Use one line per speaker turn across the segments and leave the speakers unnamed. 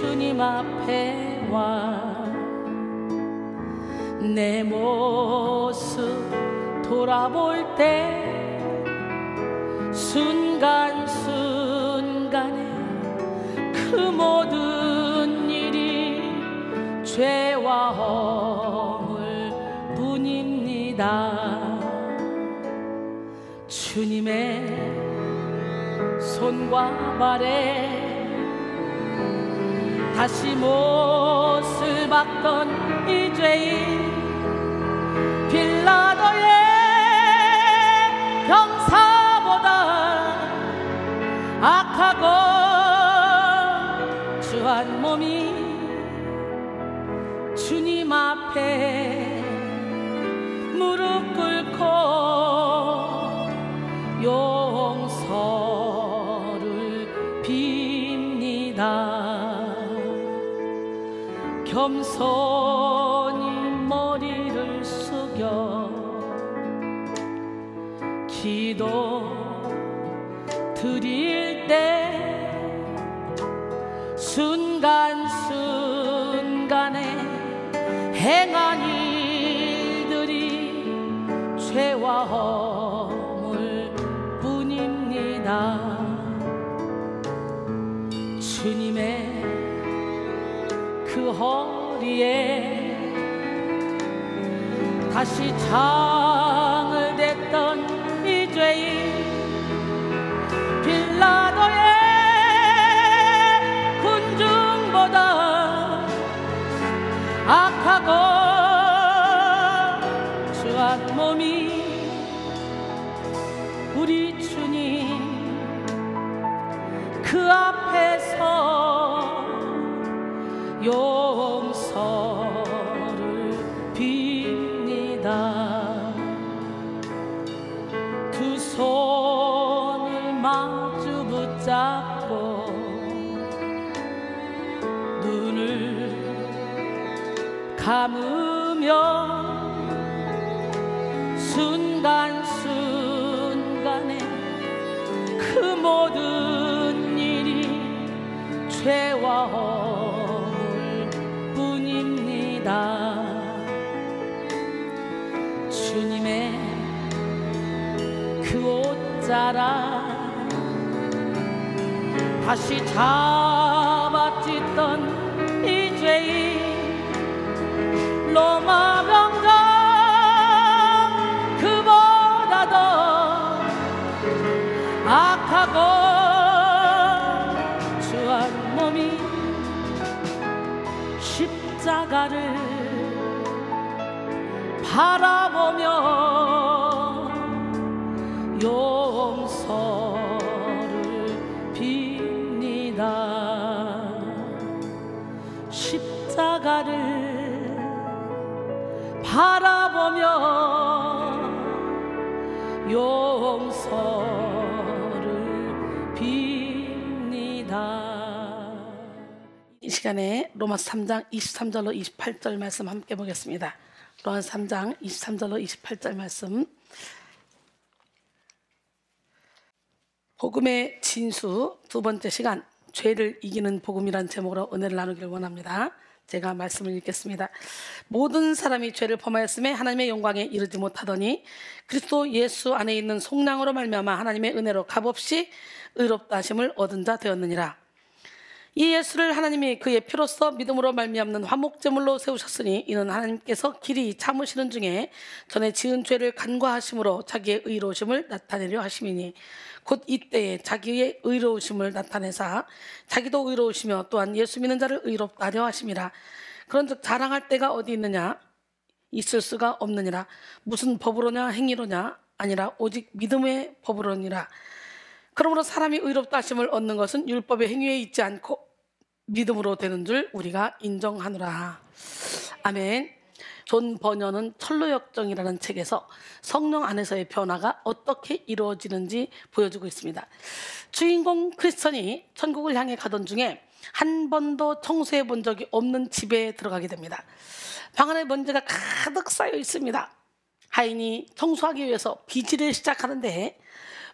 주님 앞에 와 내 모습 돌아볼 때 순간순간에 그 모든 일이 죄와 허물 뿐입니다. 주님의 손과 발에 다시 못을 박던 이 죄인 빌라도의 병사보다 악하고 주한 몸이 주님 앞에 무릎 꿇고 용서를 빕니다. 겸손히 머리를 숙여 기도 드릴 때 순간순간에 행한 일들이 죄와 허물 뿐입니다. 주님의 그 허리에 다시 장을 댔던 이 죄인 빌라도의 군중보다 악하고 주한 몸이 우리 주님 그 앞에서 용서를 빕니다. 두 손을 마주 붙잡고 눈을 감으며 순간순간에 그 모든 일이 죄와 허물 뿐입니다. 주님의 그 옷자락 다시 잡아찢던 이 죄인 로마 병장 그보다 더 악하고 주한 몸이 십자가를 바라보며 용서를 빕니다. 십자가를 바라보며 용서를 빕니다. 이 시간에 로마서 3장 23절로 28절 말씀 함께 보겠습니다. 로마서 3장 23절로 28절 말씀. 복음의 진수 두 번째 시간, 죄를 이기는 복음이라는 제목으로 은혜를 나누기를 원합니다. 제가 말씀을 읽겠습니다. 모든 사람이 죄를 범하였음에 하나님의 영광에 이르지 못하더니 그리스도 예수 안에 있는 속량으로 말미암아 하나님의 은혜로 값없이 의롭다 하심을 얻은 자 되었느니라. 이 예수를 하나님이 그의 피로써 믿음으로 말미암는 화목제물로 세우셨으니 이는 하나님께서 길이 참으시는 중에 전에 지은 죄를 간과하심으로 자기의 의로우심을 나타내려 하심이니 곧 이때에 자기의 의로우심을 나타내사 자기도 의로우시며 또한 예수 믿는 자를 의롭다 하려 하심이라. 그런즉 자랑할 때가 어디 있느냐? 있을 수가 없느니라. 무슨 법으로냐 행위로냐? 아니라 오직 믿음의 법으로니라. 그러므로 사람이 의롭다 하심을 얻는 것은 율법의 행위에 있지 않고 믿음으로 되는 줄 우리가 인정하노라. 아멘. 존 버녀는 철로역정이라는 책에서 성령 안에서의 변화가 어떻게 이루어지는지 보여주고 있습니다. 주인공 크리스천이 천국을 향해 가던 중에 한 번도 청소해 본 적이 없는 집에 들어가게 됩니다. 방 안에 먼지가 가득 쌓여 있습니다. 하인이 청소하기 위해서 비지를 시작하는데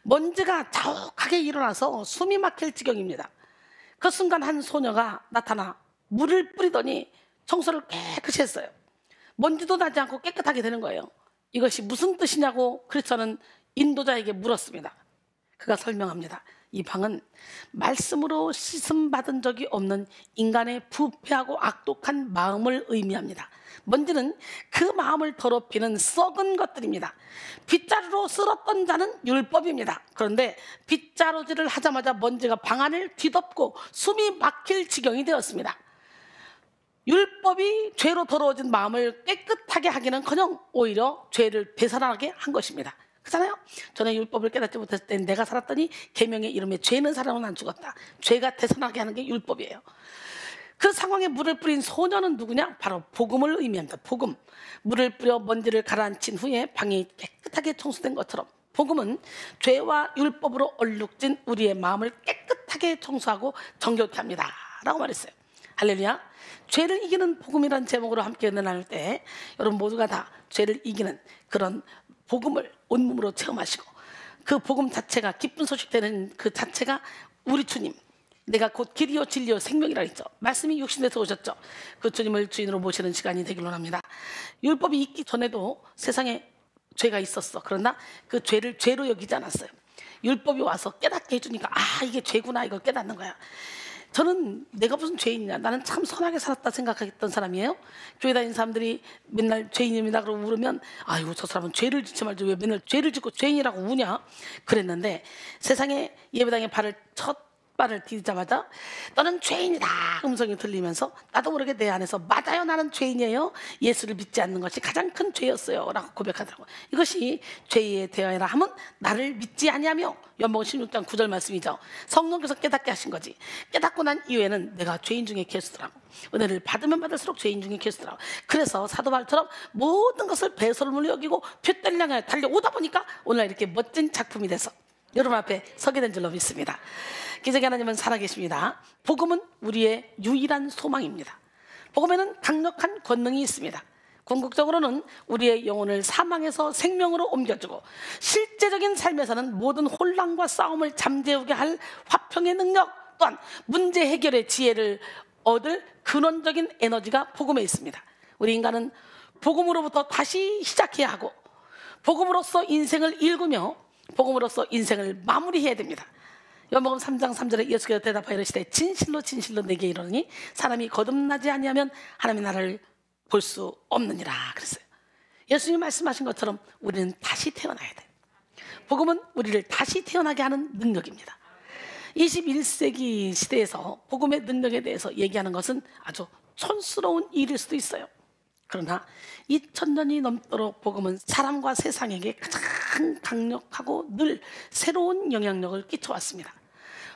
먼지가 자욱하게 일어나서 숨이 막힐 지경입니다. 그 순간 한 소녀가 나타나 물을 뿌리더니 청소를 깨끗이 했어요. 먼지도 나지 않고 깨끗하게 되는 거예요. 이것이 무슨 뜻이냐고 크리스천은 인도자에게 물었습니다. 그가 설명합니다. 이 방은 말씀으로 씻음 받은 적이 없는 인간의 부패하고 악독한 마음을 의미합니다. 먼지는 그 마음을 더럽히는 썩은 것들입니다. 빗자루로 쓸었던 자는 율법입니다. 그런데 빗자루질을 하자마자 먼지가 방 안을 뒤덮고 숨이 막힐 지경이 되었습니다. 율법이 죄로 더러워진 마음을 깨끗하게 하기는커녕 오히려 죄를 배설하게 한 것입니다. 그렇잖아요. 전에 율법을 깨닫지 못했을 때 내가 살았더니 계명의 이름에 죄는 사람은 안 죽었다. 죄가 대선하게 하는 게 율법이에요. 그 상황에 물을 뿌린 소녀는 누구냐? 바로 복음을 의미합니다. 복음. 물을 뿌려 먼지를 가라앉힌 후에 방이 깨끗하게 청소된 것처럼 복음은 죄와 율법으로 얼룩진 우리의 마음을 깨끗하게 청소하고 정결케 합니다 라고 말했어요. 할렐루야. 죄를 이기는 복음이라는 제목으로 함께 은혜 나눌 때 여러분 모두가 다 죄를 이기는 그런 복음을 온몸으로 체험하시고 그 복음 자체가 기쁜 소식 되는 그 자체가 우리 주님, 내가 곧 길이요 진리요 생명이라 했죠. 말씀이 육신에서 오셨죠. 그 주님을 주인으로 모시는 시간이 되길 원합니다. 율법이 있기 전에도 세상에 죄가 있었어. 그러나 그 죄를 죄로 여기지 않았어요. 율법이 와서 깨닫게 해주니까 아 이게 죄구나 이걸 깨닫는 거야. 저는 내가 무슨 죄인이냐, 나는 참 선하게 살았다 생각했던 사람이에요. 교회 다니는 사람들이 맨날 죄인입니다 그러고 물으면 아이고 저 사람은 죄를 짓지 말지 왜 맨날 죄를 짓고 죄인이라고 우냐 그랬는데, 세상에 예배당에 첫 발을 디디자마자 너는 죄인이다 음성이 들리면서 나도 모르게 내 안에서 맞아요 나는 죄인이에요, 예수를 믿지 않는 것이 가장 큰 죄였어요 라고 고백하더라고요. 이것이 죄에 대하여라 함은 나를 믿지 아니하며, 연복음 16장 9절 말씀이죠. 성령께서 깨닫게 하신 거지. 깨닫고 난 이후에는 내가 죄인 중에 계수더라고. 은혜를 받으면 받을수록 죄인 중에 계수더라고. 그래서 사도 바울처럼 모든 것을 배설물로 여기고 표대를 향해 달려오다 보니까 오늘 이렇게 멋진 작품이 돼서 여러분 앞에 서게 된 줄로 믿습니다. 기적의 하나님은 살아계십니다. 복음은 우리의 유일한 소망입니다. 복음에는 강력한 권능이 있습니다. 궁극적으로는 우리의 영혼을 사망에서 생명으로 옮겨주고 실제적인 삶에서는 모든 혼란과 싸움을 잠재우게 할 화평의 능력, 또한 문제 해결의 지혜를 얻을 근원적인 에너지가 복음에 있습니다. 우리 인간은 복음으로부터 다시 시작해야 하고 복음으로써 인생을 일구며 복음으로써 인생을 마무리해야 됩니다. 요한복음 3장 3절에 예수께서 대답하여 이르시되 진실로 진실로 내게 이르노니 사람이 거듭나지 아니하면 하나님의 나라를 볼 수 없느니라 그랬어요. 예수님이 말씀하신 것처럼 우리는 다시 태어나야 돼. 복음은 우리를 다시 태어나게 하는 능력입니다. 21세기 시대에서 복음의 능력에 대해서 얘기하는 것은 아주 촌스러운 일일 수도 있어요. 그러나 2000년이 넘도록 복음은 사람과 세상에게 가장 강력하고 늘 새로운 영향력을 끼쳐왔습니다.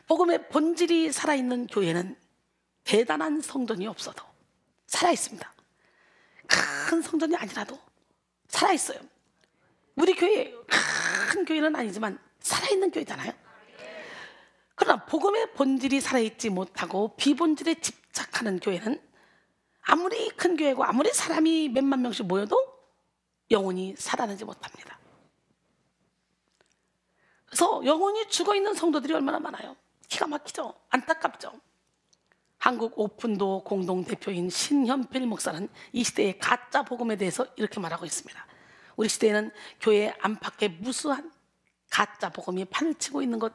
복음의 본질이 살아있는 교회는 대단한 성전이 없어도 살아있습니다. 큰 성전이 아니라도 살아있어요. 우리 교회 큰 교회는 아니지만 살아있는 교회잖아요. 그러나 복음의 본질이 살아있지 못하고 비본질에 집착하는 교회는 아무리 큰 교회고 아무리 사람이 몇만 명씩 모여도 영혼이 살아나지 못합니다. 그래서 영혼이 죽어있는 성도들이 얼마나 많아요. 기가 막히죠. 안타깝죠. 한국 오픈도 공동대표인 신현필 목사는 이 시대의 가짜 복음에 대해서 이렇게 말하고 있습니다. 우리 시대에는 교회 안팎에 무수한 가짜 복음이 판을 치고 있는 것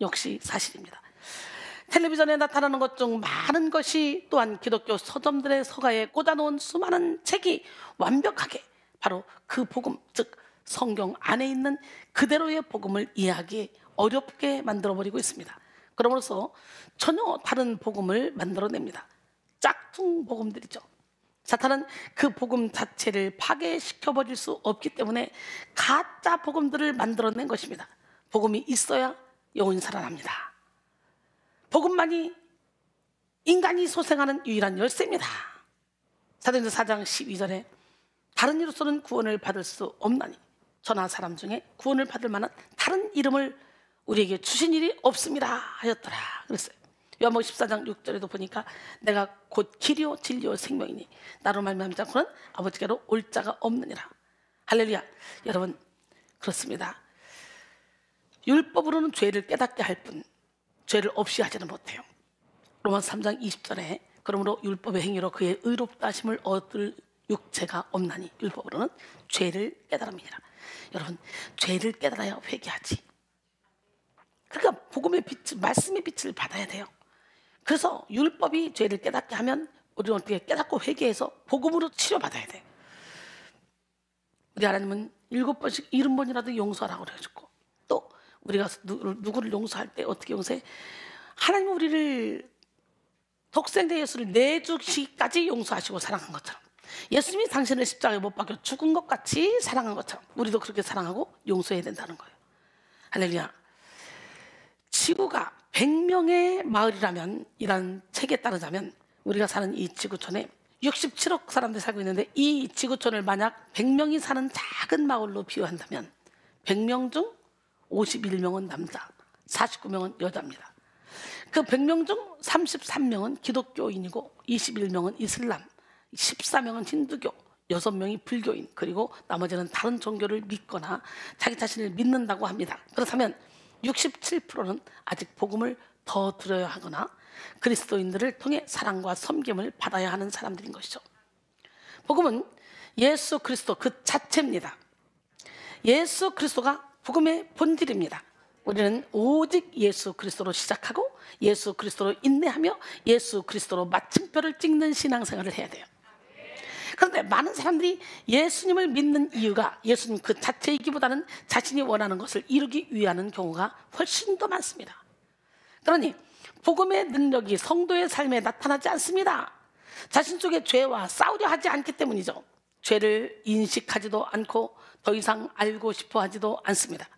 역시 사실입니다. 텔레비전에 나타나는 것 중 많은 것이 또한 기독교 서점들의 서가에 꽂아놓은 수많은 책이 완벽하게 바로 그 복음, 즉 성경 안에 있는 그대로의 복음을 이해하기 어렵게 만들어버리고 있습니다. 그러므로써 전혀 다른 복음을 만들어냅니다. 짝퉁 복음들이죠. 사탄은 그 복음 자체를 파괴시켜버릴 수 없기 때문에 가짜 복음들을 만들어낸 것입니다. 복음이 있어야 영혼이 살아납니다. 복음만이 인간이 소생하는 유일한 열쇠입니다. 사도행전 4장 12절에 다른 이로서는 구원을 받을 수 없나니 저나 사람 중에 구원을 받을 만한 다른 이름을 우리에게 주신 일이 없습니다 하였더라 그랬어요. 요한복음 14장 6절에도 보니까 내가 곧 길이요 진리요 생명이니 나로 말미암지 않고는 아버지께로 올 자가 없느니라. 할렐루야. 여러분 그렇습니다. 율법으로는 죄를 깨닫게 할 뿐 죄를 없이 하지는 못해요. 로마서 3장 20절에 그러므로 율법의 행위로 그의 의롭다 하심을 얻을 육체가 없나니 율법으로는 죄를 깨달음이니라. 여러분, 죄를 깨달아야 회개하지. 그러니까 복음의 빛, 말씀의 빛을 받아야 돼요. 그래서 율법이 죄를 깨닫게 하면 우리는 어떻게 깨닫고 회개해서 복음으로 치료받아야 돼. 우리 하나님은 7번씩 70번이라도 용서하라고 그래가지고, 또 우리가 누구를 용서할 때 어떻게 용서해? 하나님은 우리를 독생자 예수를 내주시기까지 용서하시고 사랑한 것처럼, 예수님이 당신을 십자가에 못 박혀 죽은 것 같이 사랑한 것처럼 우리도 그렇게 사랑하고 용서해야 된다는 거예요. 할렐루야. 지구가 100명의 마을이라면, 이란 책에 따르자면 우리가 사는 이 지구촌에 67억 사람들이 살고 있는데, 이 지구촌을 만약 100명이 사는 작은 마을로 비유한다면 100명 중 51명은 남자, 49명은 여자입니다. 그 100명 중 33명은 기독교인이고 21명은 이슬람, 14명은 힌두교, 6명이 불교인, 그리고 나머지는 다른 종교를 믿거나 자기 자신을 믿는다고 합니다. 그렇다면 67%는 아직 복음을 더 들어야 하거나 그리스도인들을 통해 사랑과 섬김을 받아야 하는 사람들인 것이죠. 복음은 예수 그리스도 그 자체입니다. 예수 그리스도가 복음의 본질입니다. 우리는 오직 예수 그리스도로 시작하고 예수 그리스도로 인내하며 예수 그리스도로 마침표를 찍는 신앙생활을 해야 돼요. 그런데 많은 사람들이 예수님을 믿는 이유가 예수님 그 자체이기보다는 자신이 원하는 것을 이루기 위한 경우가 훨씬 더 많습니다. 그러니 복음의 능력이 성도의 삶에 나타나지 않습니다. 자신 속의 죄와 싸우려 하지 않기 때문이죠. 죄를 인식하지도 않고 더 이상 알고 싶어 하지도 않습니다.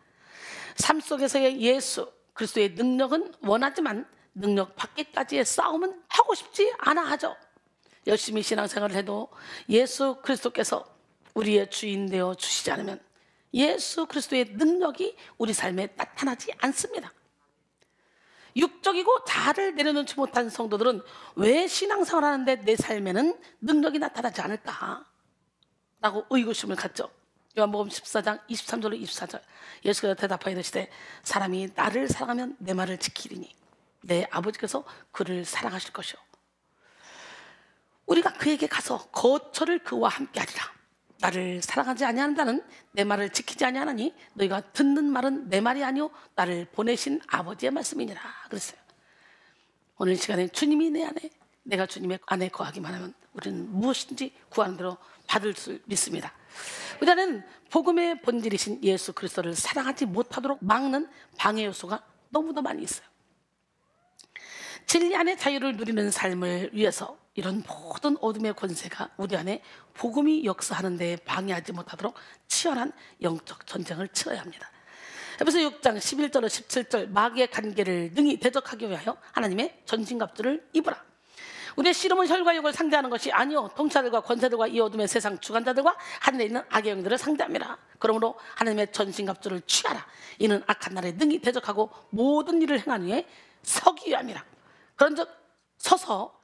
삶 속에서의 예수 그리스도의 능력은 원하지만 능력 밖에까지의 싸움은 하고 싶지 않아 하죠. 열심히 신앙생활을 해도 예수 그리스도께서 우리의 주인 되어 주시지 않으면 예수 그리스도의 능력이 우리 삶에 나타나지 않습니다. 육적이고 자아를 내려놓지 못한 성도들은 왜 신앙생활을 하는데 내 삶에는 능력이 나타나지 않을까? 라고 의구심을 갖죠. 요한복음 14장 23절로 24절, 예수께서 대답하여 이르시되 사람이 나를 사랑하면 내 말을 지키리니 내 아버지께서 그를 사랑하실 것이요 우리가 그에게 가서 거처를 그와 함께 하리라. 나를 사랑하지 아니한다는 내 말을 지키지 아니하나니 너희가 듣는 말은 내 말이 아니요 나를 보내신 아버지의 말씀이니라 그랬어요. 오늘 시간에 주님이 내 안에, 내가 주님의 안에 거하기만 하면 우리는 무엇인지 구하는 대로 받을 수 믿습니다. 우리는 복음의 본질이신 예수 그리스도를 사랑하지 못하도록 막는 방해 요소가 너무도 많이 있어요. 진리 안의 자유를 누리는 삶을 위해서 이런 모든 어둠의 권세가 우리 안에 복음이 역사하는 데 방해하지 못하도록 치열한 영적 전쟁을 치러야 합니다. 에베소 6장 11절로 17절, 마귀의 간계를 능히 대적하기 위하여 하나님의 전신갑주를 입으라. 우리의 씨름은 혈과 육을 상대하는 것이 아니요 통치자들과 권세들과 이 어둠의 세상 주관자들과 하늘에 있는 악의 영들을 상대합니다. 그러므로 하나님의 전신갑주를 취하라. 이는 악한 날에 능히 대적하고 모든 일을 행한 후에 서기 위함이라. 그런즉 서서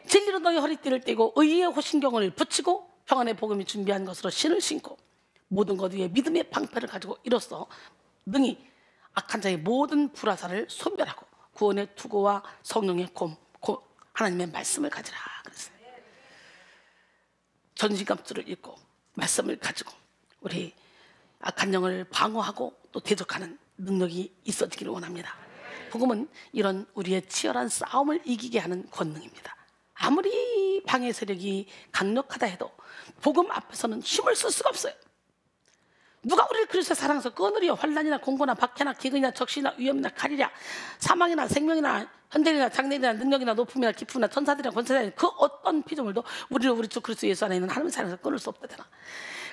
진리로 너희 허리띠를 떼고 의의 호신경을 붙이고 평안의 복음이 준비한 것으로 신을 신고 모든 것 위에 믿음의 방패를 가지고 이로써 능히 악한 자의 모든 불화살을 소멸하고 구원의 투구와 성령의 곰 하나님의 말씀을 가지라 그랬어요. 전신갑주를 입고 말씀을 가지고 우리 악한 영을 방어하고 또 대적하는 능력이 있어지기를 원합니다. 복음은 이런 우리의 치열한 싸움을 이기게 하는 권능입니다. 아무리 방해 세력이 강력하다 해도 복음 앞에서는 힘을 쓸 수가 없어요. 누가 우리를 그리스도의 사랑해서 끊으리요? 환난이나 공고나 박해나 기근이나 적시나 위험이나 칼이랴 사망이나 생명이나 현대이나 장래이나 능력이나 높음이나 기쁨이나 천사들이나 권세자들이나 그 어떤 피조물도 우리를 우리 주 그리스도 예수 안에 있는 하나님의 사랑에서 끊을 수 없다잖아.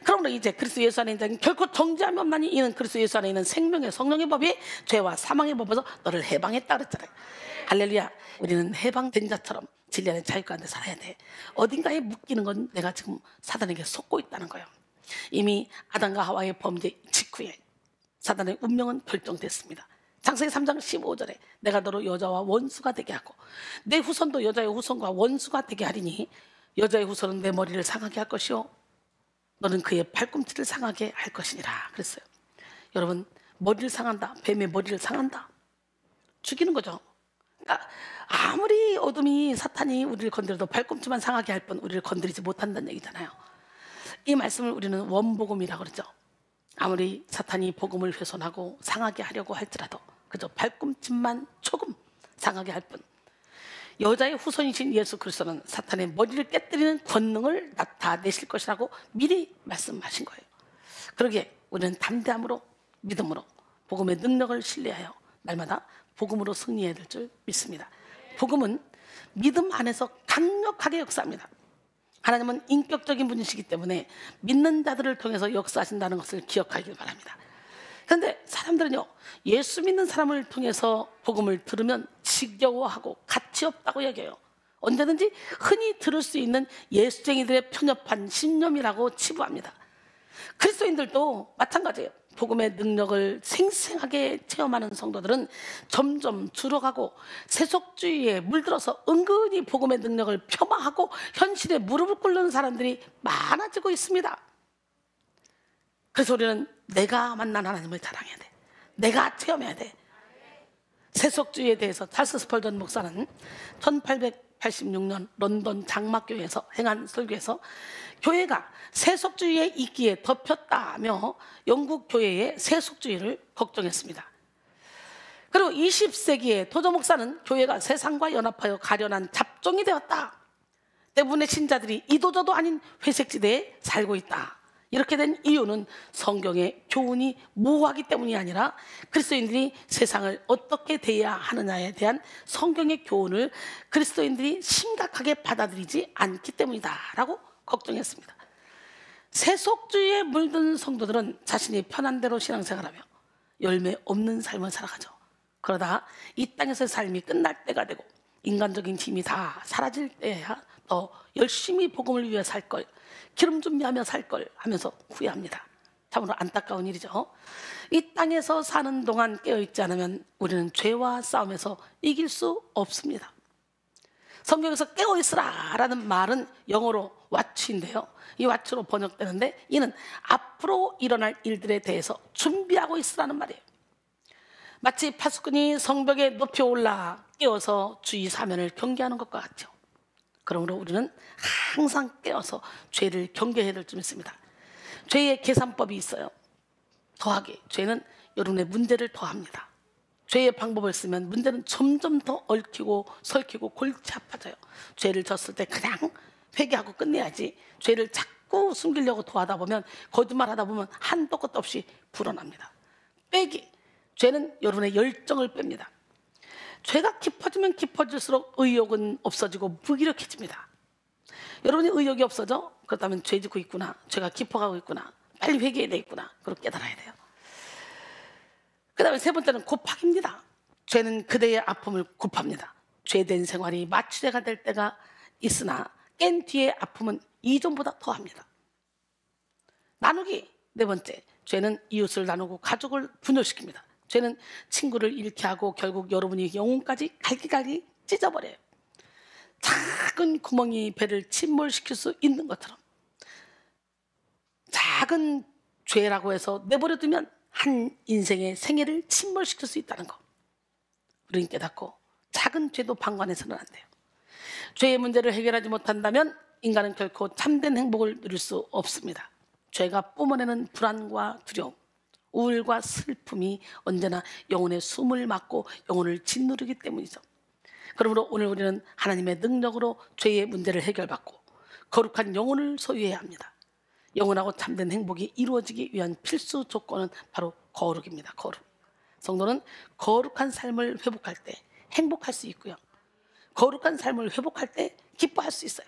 그러므로 이제 그리스도 예수 안에 있는 자는 결코 정죄함이 없나니 이는 그리스도 예수 안에 있는 생명의 성령의 법이 죄와 사망의 법에서 너를 해방했다 그랬잖아요. 할렐루야. 우리는 해방된 자처럼 진리 안에 자유 가운데 살아야 돼. 어딘가에 묶이는 건 내가 지금 사단에게 속고 있다는 거예요. 이미 아담과 하와의 범죄 직후에 사단의 운명은 결정됐습니다. 창세기 3장 15절에 내가 너로 여자와 원수가 되게 하고 내 후손도 여자의 후손과 원수가 되게 하리니 여자의 후손은 내 머리를 상하게 할 것이요 너는 그의 팔꿈치를 상하게 할 것이니라 그랬어요. 여러분, 머리를 상한다, 뱀의 머리를 상한다, 죽이는 거죠. 그러니까 아무리 어둠이 사탄이 우리를 건드려도 발꿈치만 상하게 할 뿐 우리를 건드리지 못한다는 얘기잖아요. 이 말씀을 우리는 원복음이라고 그러죠. 아무리 사탄이 복음을 훼손하고 상하게 하려고 할지라도 그저 발꿈치만 조금 상하게 할 뿐 여자의 후손이신 예수 그리스도는 사탄의 머리를 깨뜨리는 권능을 나타내실 것이라고 미리 말씀하신 거예요. 그러기에 우리는 담대함으로 믿음으로 복음의 능력을 신뢰하여 날마다 복음으로 승리해야 될 줄 믿습니다. 복음은 믿음 안에서 강력하게 역사합니다. 하나님은 인격적인 분이시기 때문에 믿는 자들을 통해서 역사하신다는 것을 기억하길 바랍니다. 그런데 사람들은요, 예수 믿는 사람을 통해서 복음을 들으면 지겨워하고 가치 없다고 여겨요. 언제든지 흔히 들을 수 있는 예수쟁이들의 편협한 신념이라고 치부합니다. 그리스도인들도 마찬가지예요. 복음의 능력을 생생하게 체험하는 성도들은 점점 줄어가고 세속주의에 물들어서 은근히 복음의 능력을 폄하하고 현실에 무릎을 꿇는 사람들이 많아지고 있습니다. 그래서 우리는 내가 만난 하나님을 자랑해야 돼. 내가 체험해야 돼. 세속주의에 대해서 찰스 스펄전 목사는 1886년 런던 장막교회에서 행한 설교에서 교회가 세속주의의 이끼에 덮였다며 영국 교회의 세속주의를 걱정했습니다. 그리고 20세기에 도저 목사는 교회가 세상과 연합하여 가련한 잡종이 되었다. 대부분의 신자들이 이도저도 아닌 회색지대에 살고 있다. 이렇게 된 이유는 성경의 교훈이 모호하기 때문이 아니라 그리스도인들이 세상을 어떻게 대해야 하느냐에 대한 성경의 교훈을 그리스도인들이 심각하게 받아들이지 않기 때문이다 라고 걱정했습니다. 세속주의에 물든 성도들은 자신이 편한 대로 신앙생활하며 열매 없는 삶을 살아가죠. 그러다 이 땅에서의 삶이 끝날 때가 되고 인간적인 힘이 다 사라질 때야 더 열심히 복음을 위해 살 걸, 기름 준비하며 살 걸 하면서 후회합니다. 참으로 안타까운 일이죠. 이 땅에서 사는 동안 깨어있지 않으면 우리는 죄와 싸움에서 이길 수 없습니다. 성경에서 깨어있으라 라는 말은 영어로 watch인데요, 이 watch로 번역되는데 이는 앞으로 일어날 일들에 대해서 준비하고 있으라는 말이에요. 마치 파수꾼이 성벽에 높이 올라 깨어서 주위 사면을 경계하는 것과 같죠. 그러므로 우리는 항상 깨어서 죄를 경계해야 될 줄 믿습니다. 죄의 계산법이 있어요. 더하기. 죄는 여러분의 문제를 더합니다. 죄의 방법을 쓰면 문제는 점점 더 얽히고 설키고 골치 아파져요. 죄를 졌을 때 그냥 회개하고 끝내야지 죄를 자꾸 숨기려고 도하다 보면, 거짓말하다 보면 한도 끝도 없이 불어납니다. 빼기. 죄는 여러분의 열정을 뺍니다. 죄가 깊어지면 깊어질수록 의욕은 없어지고 무기력해집니다. 여러분이 의욕이 없어져? 그렇다면 죄 짓고 있구나, 죄가 깊어가고 있구나, 빨리 회개해야 되겠구나, 그걸 깨달아야 돼요. 그 다음에 세 번째는 곱하기입니다. 죄는 그대의 아픔을 곱합니다. 죄된 생활이 마취제가 될 때가 있으나 깬 뒤의 아픔은 이전보다 더합니다. 나누기. 네 번째, 죄는 이웃을 나누고 가족을 분열시킵니다. 죄는 친구를 잃게 하고 결국 여러분이 영혼까지 갈기갈기 찢어버려요. 작은 구멍이 배를 침몰시킬 수 있는 것처럼 작은 죄라고 해서 내버려두면 한 인생의 생애를 침몰시킬 수 있다는 거 우리는 깨닫고 작은 죄도 방관해서는 안 돼요. 죄의 문제를 해결하지 못한다면 인간은 결코 참된 행복을 누릴 수 없습니다. 죄가 뿜어내는 불안과 두려움, 우울과 슬픔이 언제나 영혼의 숨을 막고 영혼을 짓누르기 때문이죠. 그러므로 오늘 우리는 하나님의 능력으로 죄의 문제를 해결받고 거룩한 영혼을 소유해야 합니다. 영원하고 참된 행복이 이루어지기 위한 필수 조건은 바로 거룩입니다. 거룩. 성도는 거룩한 삶을 회복할 때 행복할 수 있고요, 거룩한 삶을 회복할 때 기뻐할 수 있어요.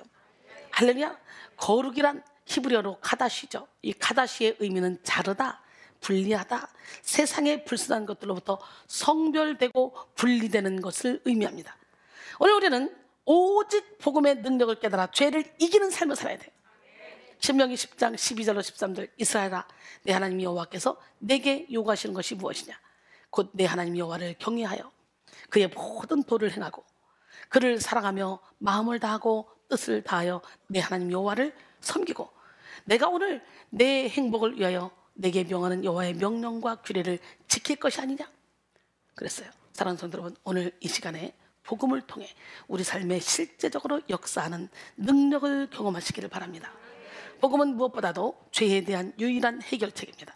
할렐루야. 거룩이란 히브리어로 카다시죠. 이 카다시의 의미는 자르다, 분리하다, 세상의 불순한 것들로부터 성별되고 분리되는 것을 의미합니다. 오늘 우리는 오직 복음의 능력을 깨달아 죄를 이기는 삶을 살아야 돼요. 신명기 10장 12절로 13절. 이스라엘아, 내 하나님 여호와께서 내게 요구하시는 것이 무엇이냐? 곧 내 하나님 여호와를 경외하여 그의 모든 도를 행하고 그를 사랑하며 마음을 다하고 뜻을 다하여 내 하나님 여호와를 섬기고 내가 오늘 내 행복을 위하여 내게 명하는 여호와의 명령과 규례를 지킬 것이 아니냐? 그랬어요. 사랑하는 성도 여러분, 오늘 이 시간에 복음을 통해 우리 삶에 실제적으로 역사하는 능력을 경험하시기를 바랍니다. 복음은 무엇보다도 죄에 대한 유일한 해결책입니다.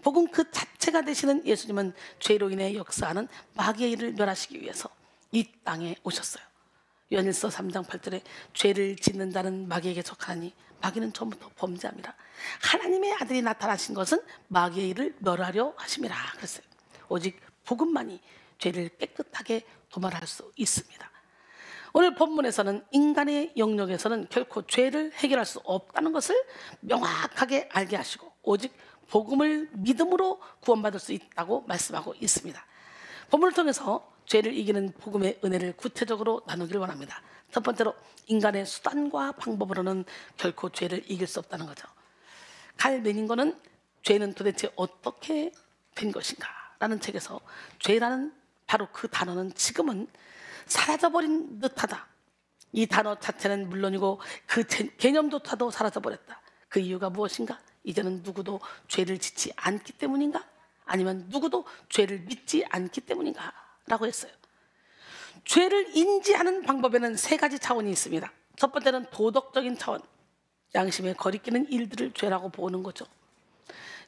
복음 그 자체가 되시는 예수님은 죄로 인해 역사하는 마귀의 일을 멸하시기 위해서 이 땅에 오셨어요. 요한일서 3장 8절에 죄를 짓는 자는 마귀에게 속하니 마귀는 처음부터 범죄합니다. 하나님의 아들이 나타나신 것은 마귀의 일을 멸하려 하심이라 그랬어요. 오직 복음만이 죄를 깨끗하게 도말할 수 있습니다. 오늘 본문에서는 인간의 영역에서는 결코 죄를 해결할 수 없다는 것을 명확하게 알게 하시고 오직 복음을 믿음으로 구원받을 수 있다고 말씀하고 있습니다. 본문을 통해서 죄를 이기는 복음의 은혜를 구체적으로 나누길 원합니다. 첫 번째로 인간의 수단과 방법으로는 결코 죄를 이길 수 없다는 거죠. 칼 메닌거는 죄는 도대체 어떻게 된 것인가 라는 책에서 죄라는 바로 그 단어는 지금은 사라져버린 듯하다. 이 단어 자체는 물론이고 그 개념조차도 사라져버렸다. 그 이유가 무엇인가? 이제는 누구도 죄를 짓지 않기 때문인가? 아니면 누구도 죄를 믿지 않기 때문인가? 라고 했어요. 죄를 인지하는 방법에는 세 가지 차원이 있습니다. 첫 번째는 도덕적인 차원. 양심에 거리끼는 일들을 죄라고 보는 거죠.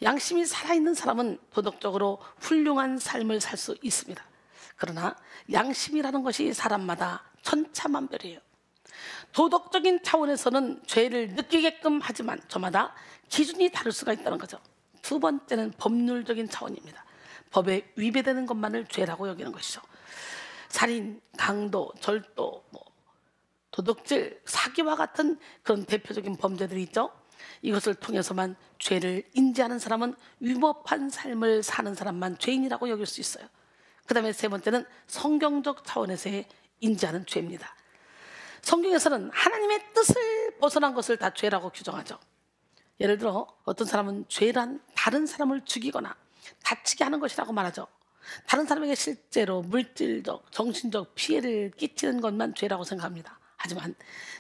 양심이 살아있는 사람은 도덕적으로 훌륭한 삶을 살 수 있습니다. 그러나 양심이라는 것이 사람마다 천차만별이에요. 도덕적인 차원에서는 죄를 느끼게끔 하지만 저마다 기준이 다를 수가 있다는 거죠. 두 번째는 법률적인 차원입니다. 법에 위배되는 것만을 죄라고 여기는 것이죠. 살인, 강도, 절도, 도둑질, 사기와 같은 그런 대표적인 범죄들이 있죠. 이것을 통해서만 죄를 인지하는 사람은 위법한 삶을 사는 사람만 죄인이라고 여길 수 있어요. 그 다음에 세 번째는 성경적 차원에서의 인지하는 죄입니다. 성경에서는 하나님의 뜻을 벗어난 것을 다 죄라고 규정하죠. 예를 들어 어떤 사람은 죄란 다른 사람을 죽이거나 다치게 하는 것이라고 말하죠. 다른 사람에게 실제로 물질적, 정신적 피해를 끼치는 것만 죄라고 생각합니다. 하지만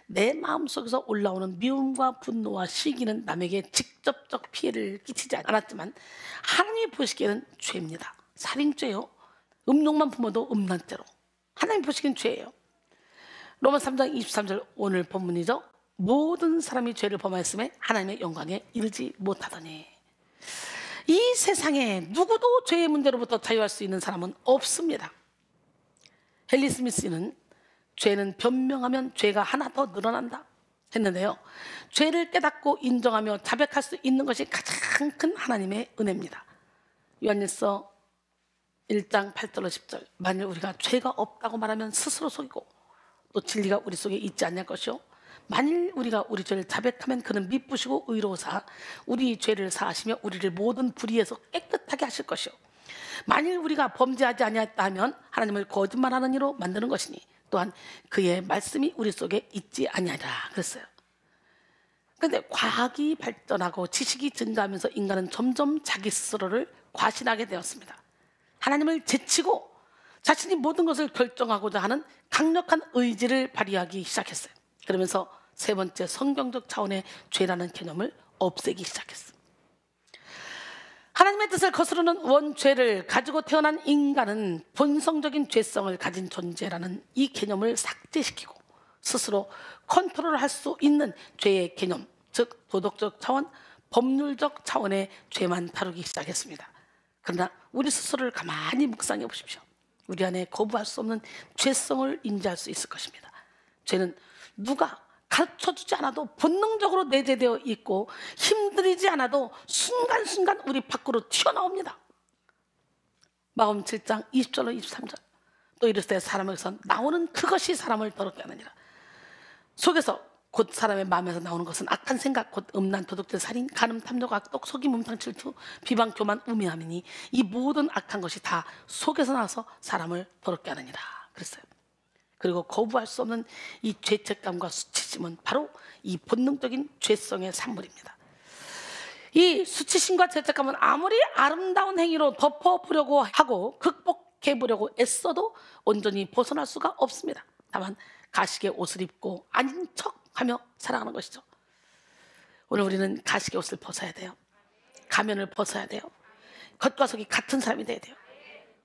내 마음속에서 올라오는 미움과 분노와 시기는 남에게 직접적 피해를 끼치지 않았지만 하나님이 보시기에는 죄입니다. 살인죄요, 음욕만 품어도 음란죄로 하나님 보시기엔 죄예요. 로마서 3장 23절 오늘 본문이죠. 모든 사람이 죄를 범하였음에 하나님의 영광에 이르지 못하더니. 이 세상에 누구도 죄의 문제로부터 자유할 수 있는 사람은 없습니다. 헨리 스미스는 죄는 변명하면 죄가 하나 더 늘어난다 했는데요, 죄를 깨닫고 인정하며 자백할 수 있는 것이 가장 큰 하나님의 은혜입니다. 요한일서 1장 8절로 10절 만일 우리가 죄가 없다고 말하면 스스로 속이고 또 진리가 우리 속에 있지 않을 것이요 만일 우리가 우리 죄를 자백하면 그는 미쁘시고 의로우사 우리 죄를 사하시며 우리를 모든 불의에서 깨끗하게 하실 것이요 만일 우리가 범죄하지 아니하였다 하면 하나님을 거짓말하는 이로 만드는 것이니 또한 그의 말씀이 우리 속에 있지 아니하리라 그랬어요. 그런데 과학이 발전하고 지식이 증가하면서 인간은 점점 자기 스스로를 과신하게 되었습니다. 하나님을 제치고 자신이 모든 것을 결정하고자 하는 강력한 의지를 발휘하기 시작했어요. 그러면서 세 번째 성경적 차원의 죄라는 개념을 없애기 시작했어요. 하나님의 뜻을 거스르는 원죄를 가지고 태어난 인간은 본성적인 죄성을 가진 존재라는 이 개념을 삭제시키고 스스로 컨트롤할 수 있는 죄의 개념, 즉 도덕적 차원, 법률적 차원의 죄만 다루기 시작했습니다. 그러나 우리 스스로를 가만히 묵상해 보십시오. 우리 안에 거부할 수 없는 죄성을 인지할 수 있을 것입니다. 죄는 누가 가르쳐주지 않아도 본능적으로 내재되어 있고 힘들이지 않아도 순간순간 우리 밖으로 튀어나옵니다. 마음 7장 20절로 23절 또 이르되 사람에게서 나오는 그것이 사람을 더럽게 하느니라. 속에서 곧 사람의 마음에서 나오는 것은 악한 생각, 곧 음란, 도둑질, 살인, 간음, 탐욕, 악독, 속임, 음탕, 질투, 비방, 교만, 우매함이니 이 모든 악한 것이 다 속에서 나서 사람을 더럽게 하느니라 그랬어요. 그리고 거부할 수 없는 이 죄책감과 수치심은 바로 이 본능적인 죄성의 산물입니다. 이 수치심과 죄책감은 아무리 아름다운 행위로 덮어보려고 하고 극복해보려고 애써도 온전히 벗어날 수가 없습니다. 다만 가식의 옷을 입고 아닌 척하며 살아가는 것이죠. 오늘 우리는 가식의 옷을 벗어야 돼요. 가면을 벗어야 돼요. 겉과 속이 같은 사람이 돼야 돼요.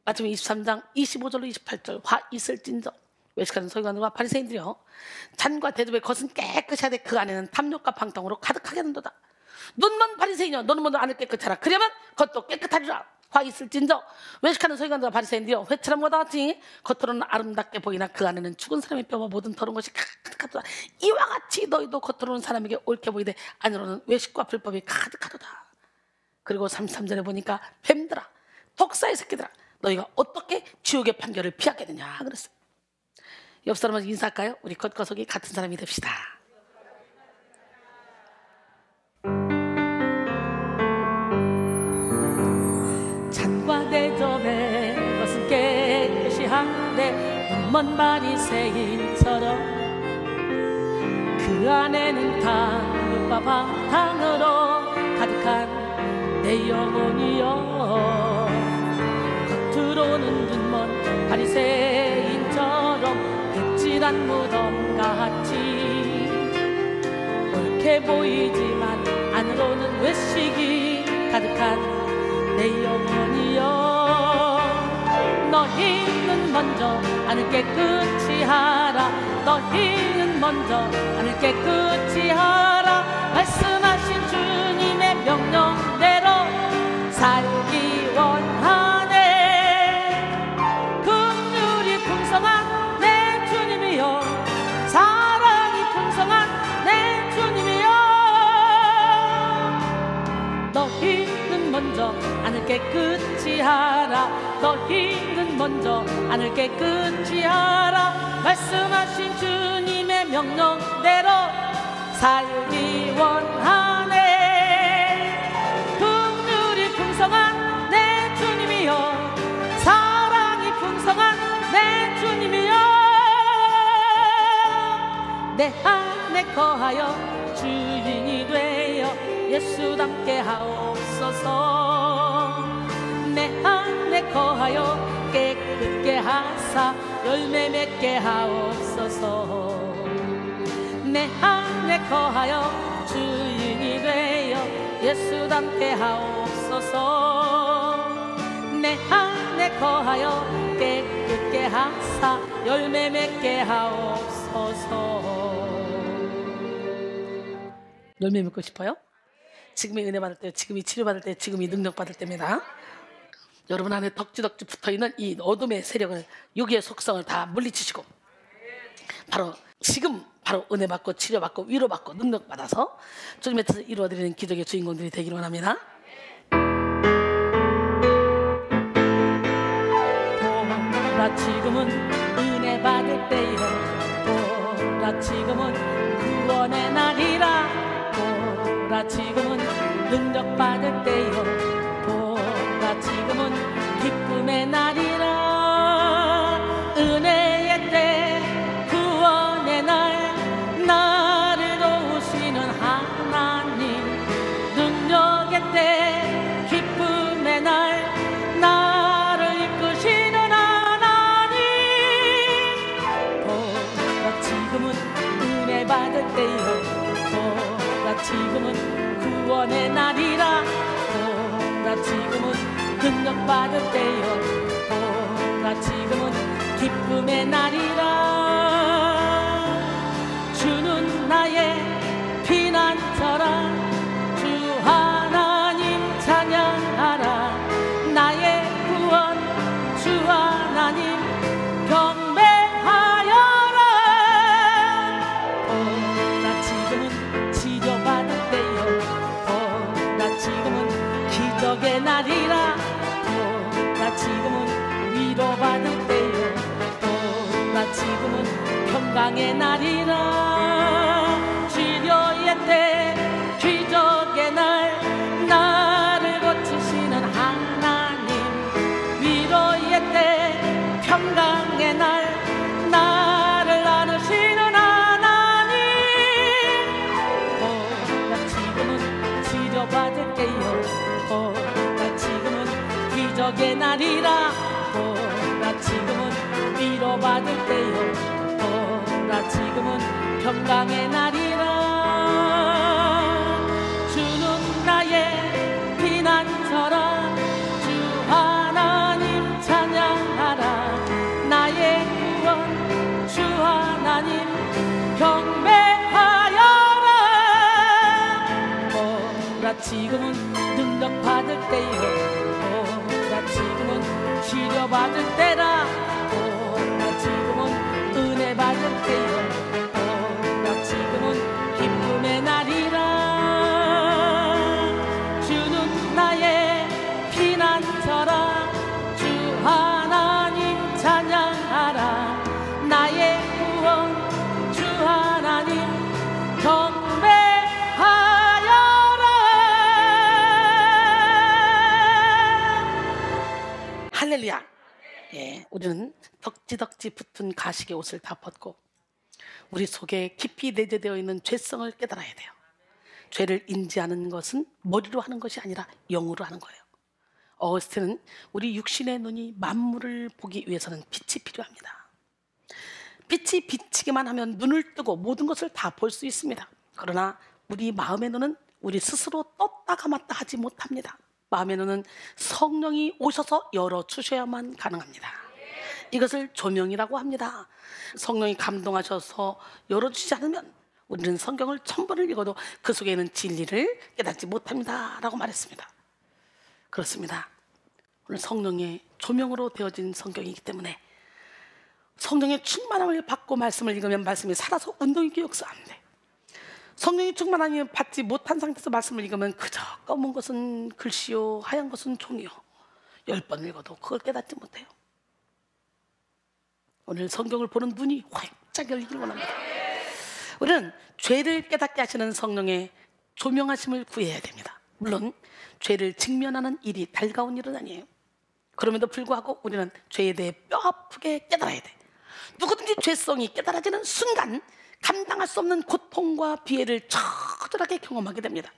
마지막 23장 25절로 28절 화 있을진저 외식하는 서기관들과 바리새인들이여, 잔과 대접의 것은 깨끗이 하되 그 안에는 탐욕과 방탕으로 가득하게 하는도다. 눈먼 바리새인이여, 너는 먼저 안을 깨끗하라. 그러면 겉도 깨끗하리라. 화 있을진저 외식하는 서기관들과 바리새인들이여, 회처럼과 같이 겉으로는 아름답게 보이나 그 안에는 죽은 사람의 뼈와 모든 더러운 것이 가득하도다. 이와 같이 너희도 겉으로는 사람에게 옳게 보이되 안으로는 외식과 불법이 가득하도다. 그리고 33절에 보니까 뱀들아, 독사의 새끼들아, 너희가 어떻게 지옥의 판결을 피하겠느냐 그랬어요. 옆 사람한테 인사할까요? 우리 겉과 속이 같은 사람이 됩시다. 잔과 대접의 것은 깨끗이 한데 눈먼 바리새인처럼 그 안에는 탐욕과 방탕으로 가득한 내 영혼이여, 겉으로는 눈먼 바리새인처럼 백질한 무덤 같이 옳게 보이지만 안으로는 외식이 가득한 내 영혼이여, 너희는 먼저 안을 깨끗이 하라. 너희는 먼저 안을 깨끗이 하라. 말씀하신 주님의 명령대로 살기 원하네. 긍휼이 풍성한 내 주님이여, 사랑이 풍성한 내 주님이여, 너희는 먼저 안을 깨끗이 하라. 너희는 먼저 안을 깨끗이 하라. 말씀하신 주님의 명령대로 살기 원하네. 긍휼이 풍성한 내 주님이여, 사랑이 풍성한 내 주님이여, 내 안에 거하여 주인이 되어 예수답게 하옵소서. 내 안에 거하여 깨끗게 하사 열매 맺게 하옵소서. 내 안에 거하여 주인이 되어 예수답게 하옵소서. 내 안에 거하여 깨끗게 하사 열매 맺게 하옵소서. 열매 맺고 싶어요? 지금이 은혜 받을 때, 지금이 치료 받을 때, 지금이 능력 받을 때입니다. 여러분 안에 덕지덕지 붙어있는 이 어둠의 세력을, 육의 속성을 다 물리치시고 바로 지금 바로 은혜 받고 치료받고 위로받고 능력 받아서 주님의 뜻을 이루어드리는 기적의 주인공들이 되기를 원합니다. 보라 지금은 은혜 받을 때요, 보라 지금은 구원의 날이라. 보라 지금은 능력 받을 때요, 보라 지금은 기쁨의 날이라. 은혜의 때, 구원의 날, 나를 도우시는 하나님. 능력의 때, 기쁨의 날, 나를 이끄시는 하나님. 보라 지금은 은혜 받을 때요, 보라 지금은 구원의 날이라. 보라 지금은 능력 받을 때요, 보라 지금은 기쁨의 날이라. 주는 나의 피난처라. 주 하나님 찬양하라. 나의 구원 주 하나님 경배하여라. 보라 지금은 치료받을 때요, 보라 지금은 기적의 날이라. 보라 지금은 위로받을 때요, 보라 지금은 평강의 날이라. 치료의 때, 기적의 날, 나를 고치시는 하나님. 위로의 때, 평강의 날, 나를 안으시는 하나님. 보라 지금은 치료받을 때요, 보라 지금은 기적의 날이라. 보라 지금은 위로받을 때요, 보라 지금은 평강의 날이라. 주는 나의 피난처라. 주 하나님 찬양하라. 나의 구원 지금은 능력 받을 때요. 나 지금은 치료받을 때라. 나 지금은 은혜 받을 때요. 나 지금은 기쁨의 날이라. 주는 나의 피난처라. 주 하나님 찬양하라. 나의 구원 주 하나님 경배하여라. 할렐루야. 예, 우리는 덕지덕지 붙은 가식의 옷을 다 벗고 우리 속에 깊이 내재되어 있는 죄성을 깨달아야 돼요. 죄를 인지하는 것은 머리로 하는 것이 아니라 영으로 하는 거예요. 어거스틴은 우리 육신의 눈이 만물을 보기 위해서는 빛이 필요합니다. 빛이 비치기만 하면 눈을 뜨고 모든 것을 다 볼 수 있습니다. 그러나 우리 마음의 눈은 우리 스스로 떴다 감았다 하지 못합니다. 마음의 눈은 성령이 오셔서 열어주셔야만 가능합니다. 이것을 조명이라고 합니다. 성령이 감동하셔서 열어주지 않으면 우리는 성경을 1000번을 읽어도 그 속에 있는 진리를 깨닫지 못합니다 라고 말했습니다. 그렇습니다. 오늘 성령의 조명으로 되어진 성경이기 때문에 성령의 충만함을 받고 말씀을 읽으면 말씀이 살아서 운동 있게 역사합니다. 성령의 충만함을 받지 못한 상태에서 말씀을 읽으면 그저 검은 것은 글씨요 하얀 것은 종이요 10번 읽어도 그걸 깨닫지 못해요. 오늘 성경을 보는 눈이 활짝 열리기를 원합니다. 우리는 죄를 깨닫게 하시는 성령의 조명하심을 구해야 됩니다. 물론 죄를 직면하는 일이 달가운 일은 아니에요. 그럼에도 불구하고 우리는 죄에 대해 뼈아프게 깨달아야 돼. 누구든지 죄성이 깨달아지는 순간 감당할 수 없는 고통과 비애를 처절하게 경험하게 됩니다.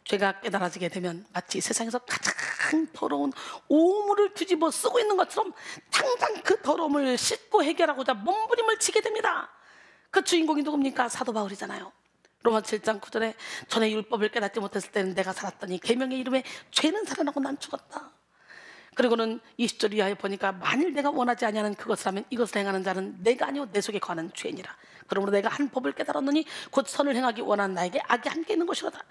죄가 깨달아지게 되면 마치 세상에서 가장 더러운 오물을 뒤집어 쓰고 있는 것처럼 당장 그 더러움을 씻고 해결하고자 몸부림을 치게 됩니다. 그 주인공이 누굽니까? 사도 바울이잖아요. 로마서 7장 9절에 전에 율법을 깨닫지 못했을 때는 내가 살았더니 계명의 이름에 죄는 살아나고 난 죽었다. 그리고는 20절 이하에 보니까 만일 내가 원하지 아니하는 그것을 하면 이것을 행하는 자는 내가 아니요 내 속에 거하는 죄니라. 그러므로 내가 한 법을 깨달았느니 곧 선을 행하기 원하는 나에게 악이 함께 있는 것이로다.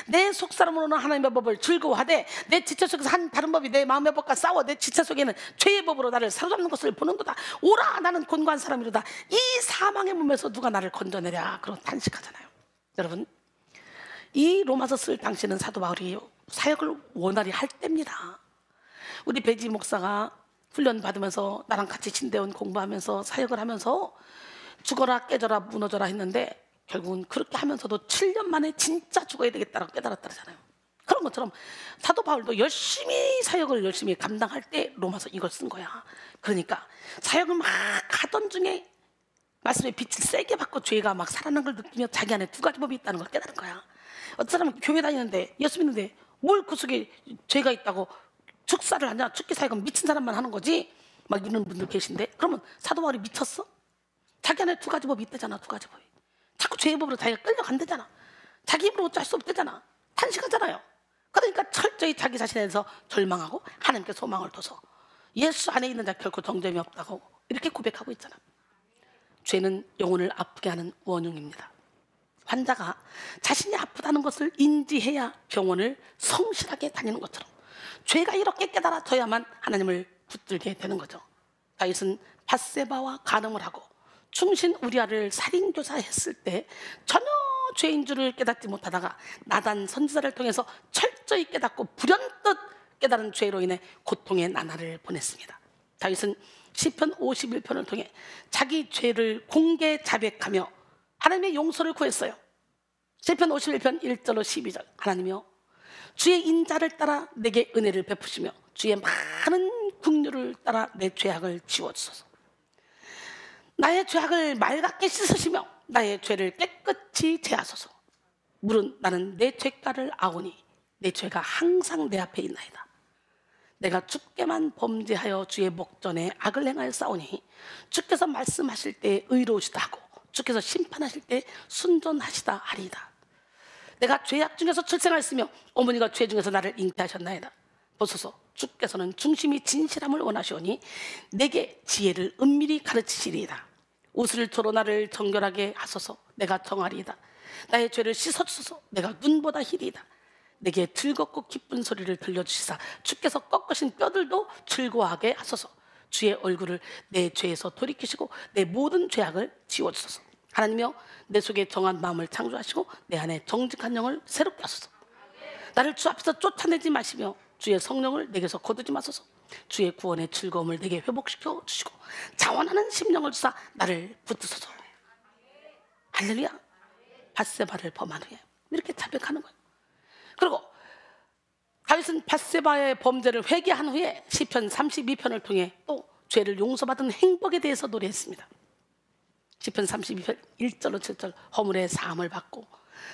내 속사람으로는 하나님의 법을 즐거워하되 내 지체 속에서 한 다른 법이 내 마음의 법과 싸워 내 지체 속에는 죄의 법으로 나를 사로잡는 것을 보는도다. 오라 나는 곤고한 사람이로다. 이 사망의 몸에서 누가 나를 건져내랴. 그런 단식하잖아요. 여러분, 이 로마서 쓸 당시에는 사도 바울이 사역을 원활히 할 때입니다. 우리 배지 목사가 훈련 받으면서 나랑 같이 신대원 공부하면서 사역을 하면서 죽어라 깨져라 무너져라 했는데 결국은 그렇게 하면서도 7년 만에 진짜 죽어야 되겠다라고 깨달았다잖아요. 그런 것처럼 사도 바울도 열심히 사역을 열심히 감당할 때 로마서 이걸 쓴 거야. 그러니까 사역을 막 하던 중에 말씀의 빛을 세게 받고 죄가 막 살아난 걸 느끼며 자기 안에 두 가지 법이 있다는 걸 깨달은 거야. 어떤 사람은 교회 다니는데 예수 믿는데 뭘 그 속에 죄가 있다고 축사를 하냐? 축기 사역은 미친 사람만 하는 거지? 막 이런 분들 계신데 그러면 사도 바울이 미쳤어? 자기 안에 두 가지 법이 있대잖아. 두 가지 법이. 자꾸 죄의 법으로 자기가 끌려간대잖아. 자기 힘으로 어쩔 수 없대잖아. 탄식하잖아요. 그러니까 철저히 자기 자신에 대해서 절망하고 하나님께 소망을 둬서 예수 안에 있는 자 결코 정죄함이 없다고 이렇게 고백하고 있잖아. 죄는 영혼을 아프게 하는 원흉입니다. 환자가 자신이 아프다는 것을 인지해야 병원을 성실하게 다니는 것처럼 죄가 이렇게 깨달아져야만 하나님을 붙들게 되는 거죠. 다윗은 밧세바와 간음을 하고 충신 우리아를 살인교사했을 때 전혀 죄인 줄을 깨닫지 못하다가 나단 선지자를 통해서 철저히 깨닫고 불현듯 깨달은 죄로 인해 고통의 나날을 보냈습니다. 다윗은 시편 51편을 통해 자기 죄를 공개 자백하며 하나님의 용서를 구했어요. 시편 51편 1절로 12절 하나님이여 주의 인자를 따라 내게 은혜를 베푸시며 주의 많은 긍휼을 따라 내 죄악을 지워주소서. 나의 죄악을 맑게 씻으시며 나의 죄를 깨끗이 제하소서. 물은 나는 내 죄가를 아오니 내 죄가 항상 내 앞에 있나이다. 내가 주께만 범죄하여 주의 목전에 악을 행하였사오니 주께서 말씀하실 때 의로우시다 하고 주께서 심판하실 때 순전하시다 하리이다. 내가 죄악 중에서 출생하였으며 어머니가 죄 중에서 나를 잉태하셨나이다. 보소서 주께서는 중심이 진실함을 원하시오니 내게 지혜를 은밀히 가르치시리이다. 우슬초로 나를 정결하게 하소서. 내가 정하리이다. 나의 죄를 씻어주소서. 내가 눈보다 희리이다. 내게 즐겁고 기쁜 소리를 들려주시사 주께서 꺾으신 뼈들도 즐거워하게 하소서. 주의 얼굴을 내 죄에서 돌이키시고 내 모든 죄악을 지워주소서. 하나님이여, 내 속에 정한 마음을 창조하시고 내 안에 정직한 영을 새롭게 하소서. 나를 주 앞에서 쫓아내지 마시며 주의 성령을 내게서 거두지 마소서. 주의 구원의 즐거움을 내게 회복시켜 주시고 자원하는 심령을 주사 나를 붙드소서. 할렐루야. 밧세바를 범한 후에 이렇게 자백하는 거예요. 그리고 다윗은 밧세바의 범죄를 회개한 후에 시편 32편을 통해 또 죄를 용서받은 행복에 대해서 노래했습니다. 시편 32편 1절로 7절, 허물의 사함을 받고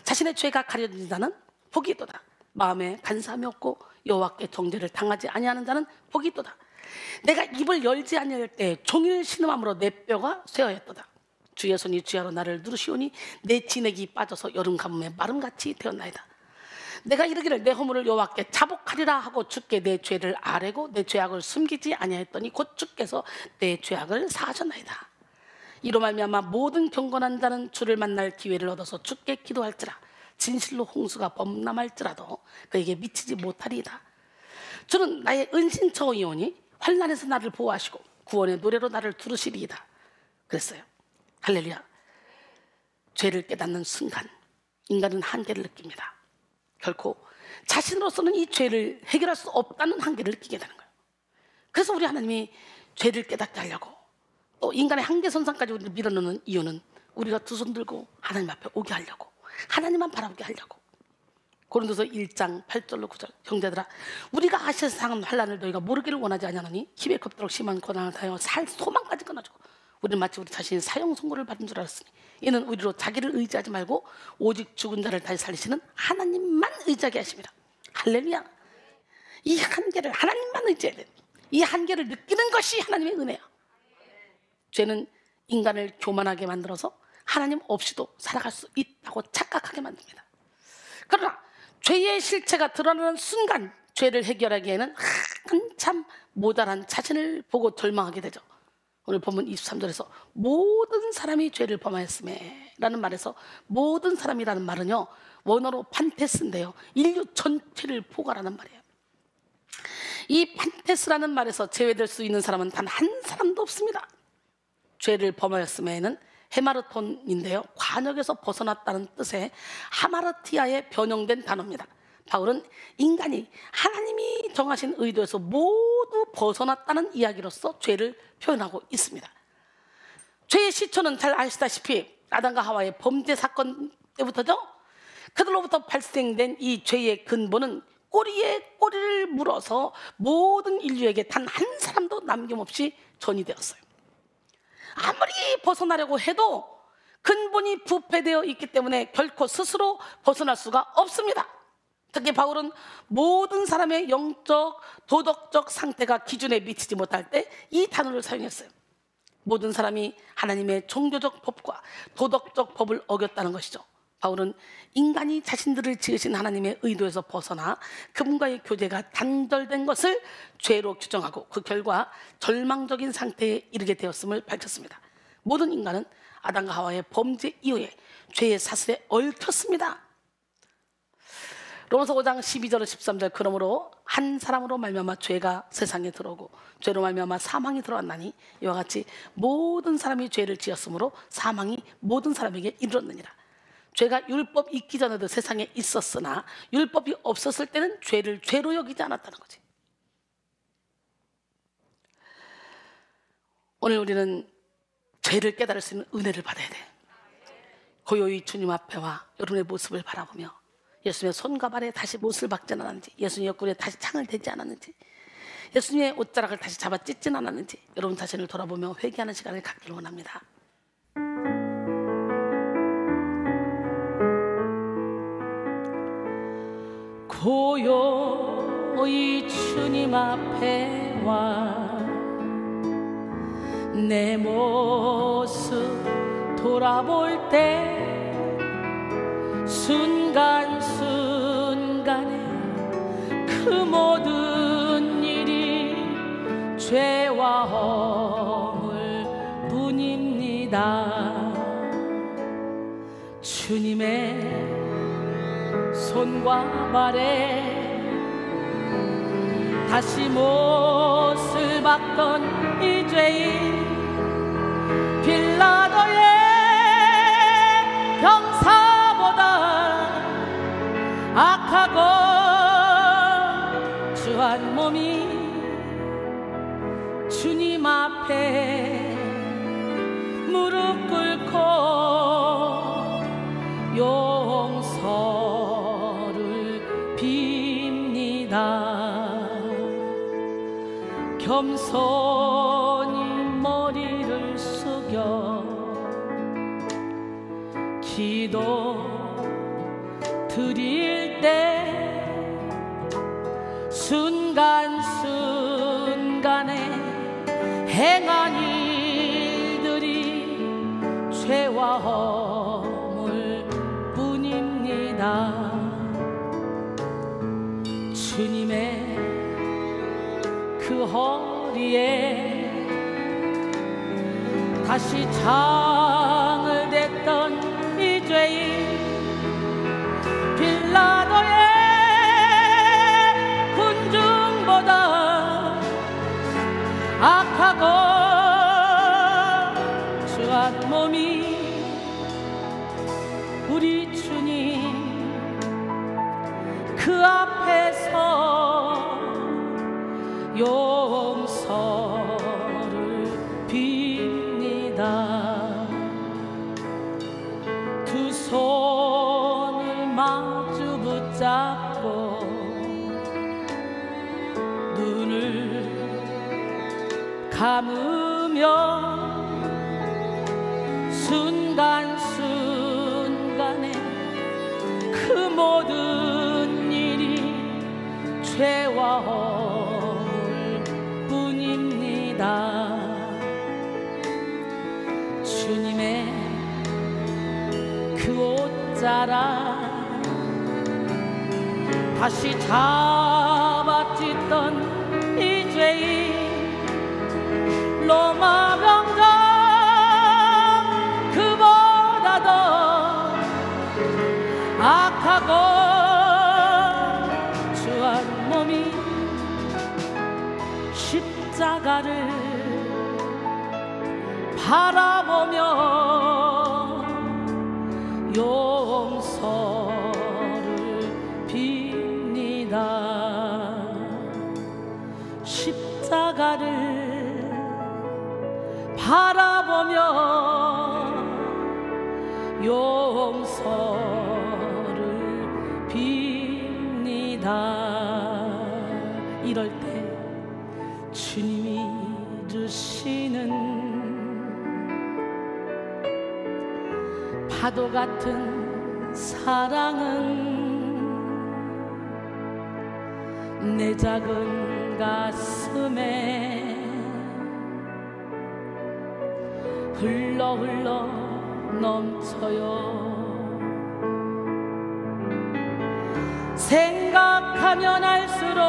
자신의 죄가 가려진 자는 복이 있도다. 마음에 간사함이 없고 여호와께 정죄를 당하지 아니하는 자는 복이 있도다. 내가 입을 열지 아니할 때 종일 신음함으로 내 뼈가 쇠하였도다. 주의 손이 주야로 나를 누르시오니 내 진액이 빠져서 여름 가뭄에 마름같이 되었나이다. 내가 이르기를 내 허물을 여호와께 자복하리라 하고 주께 내 죄를 아뢰고 내 죄악을 숨기지 아니하였더니 곧 주께서 내 죄악을 사하셨나이다. 이로 말미암아 모든 경건한 자는 주를 만날 기회를 얻어서 주께 기도할지라. 진실로 홍수가 범람할지라도 그에게 미치지 못하리이다. 주는 나의 은신처이오니 환난에서 나를 보호하시고 구원의 노래로 나를 두르시리이다. 그랬어요. 할렐루야. 죄를 깨닫는 순간 인간은 한계를 느낍니다. 결코 자신으로서는 이 죄를 해결할 수 없다는 한계를 느끼게 되는 거예요. 그래서 우리 하나님이 죄를 깨닫게 하려고 또 인간의 한계선상까지 우리를 밀어넣는 이유는 우리가 두 손 들고 하나님 앞에 오게 하려고, 하나님만 바라보게 하려고. 고린도서 1장 8절로 9절, 형제들아 우리가 아시아 세상은 환난을 너희가 모르기를 원하지 아니하노니 힘에 걷도록 심한 고난을 당하여 살 소망까지 끊어주고 우리는 마치 우리 자신이 사형 선고를 받은 줄 알았으니 이는 우리로 자기를 의지하지 말고 오직 죽은 자를 다시 살리시는 하나님만 의지하게 하십니다. 할렐루야. 이 한계를 하나님만 의지해야 돼. 이 한계를 느끼는 것이 하나님의 은혜야. 죄는 인간을 교만하게 만들어서 하나님 없이도 살아갈 수 있다고 착각하게 만듭니다. 그러나 죄의 실체가 드러나는 순간 죄를 해결하기에는 한참 모자란 자신을 보고 절망하게 되죠. 오늘 본문 23절에서 모든 사람이 죄를 범하였음에 라는 말에서 모든 사람이라는 말은요 원어로 판테스인데요 인류 전체를 포괄하는 말이에요. 이 판테스라는 말에서 제외될 수 있는 사람은 단 한 사람도 없습니다. 죄를 범하였음에는 헤마르톤인데요 관역에서 벗어났다는 뜻의 하마르티아에 변형된 단어입니다. 바울은 인간이 하나님이 정하신 의도에서 모두 벗어났다는 이야기로서 죄를 표현하고 있습니다. 죄의 시초는 잘 아시다시피 아담과 하와의 범죄 사건 때부터죠. 그들로부터 발생된 이 죄의 근본은 꼬리에 꼬리를 물어서 모든 인류에게 단 한 사람도 남김없이 전이되었어요. 아무리 벗어나려고 해도 근본이 부패되어 있기 때문에 결코 스스로 벗어날 수가 없습니다. 특히 바울은 모든 사람의 영적, 도덕적 상태가 기준에 미치지 못할 때 이 단어를 사용했어요. 모든 사람이 하나님의 종교적 법과 도덕적 법을 어겼다는 것이죠. 바울은 인간이 자신들을 지으신 하나님의 의도에서 벗어나 그분과의 교제가 단절된 것을 죄로 규정하고 그 결과 절망적인 상태에 이르게 되었음을 밝혔습니다. 모든 인간은 아담과 하와의 범죄 이후에 죄의 사슬에 얽혔습니다. 로마서 5장 12절 13절 그러므로 한 사람으로 말미암아 죄가 세상에 들어오고 죄로 말미암아 사망이 들어왔나니 이와 같이 모든 사람이 죄를 지었으므로 사망이 모든 사람에게 이르렀느니라. 죄가 율법 있기 전에도 세상에 있었으나 율법이 없었을 때는 죄를 죄로 여기지 않았다는 거지. 오늘 우리는 죄를 깨달을 수 있는 은혜를 받아야 돼. 고요히 주님 앞에와 여러분의 모습을 바라보며 예수님의 손과 발에 다시 못을 박지 않았는지, 예수님의 옆구리에 다시 창을 대지 않았는지, 예수님의 옷자락을 다시 잡아 찢진 않았는지 여러분 자신을 돌아보며 회개하는 시간을 갖기를 원합니다. 고요히 주님 앞에 와 내 모습 돌아볼 때 순간순간에 그 모든 일이 죄와 허물 뿐입니다. 주님의 손과 발에 다시 못을 박던 이 죄인 빌라도의 병사보다 악하고 주한 몸이 주님 앞에 무릎 꿇고 용서를 빕니다. 겸손히 머리를 숙여 기도 드릴 때 순간순간에 행한 일들이 죄와 허물 뿐입니다. 주님의 그 허리에 다시 장을 댔던 이 죄인 빌라도의 군중보다 악하고 주한 몸이 우리 주님 그 앞에서 용서를 빕니다. 두 손을 마주 붙잡고 눈을 감으며 순간순간에 그 모든 일이 죄와 허물 뿐입니다. 주님의 그 옷자락 다시 잡아찢던 이 죄인 로마 병정 그보다 더 악하고 주한 몸이 십자가를 바라보며 용서를 빕니다. 십자가를 바라보며 용서를 빕니다. 이럴 때 주님이 주시는 파도 같은 사랑은 내 작은 가슴에 흘러 흘러 넘쳐요. 생각하면 할수록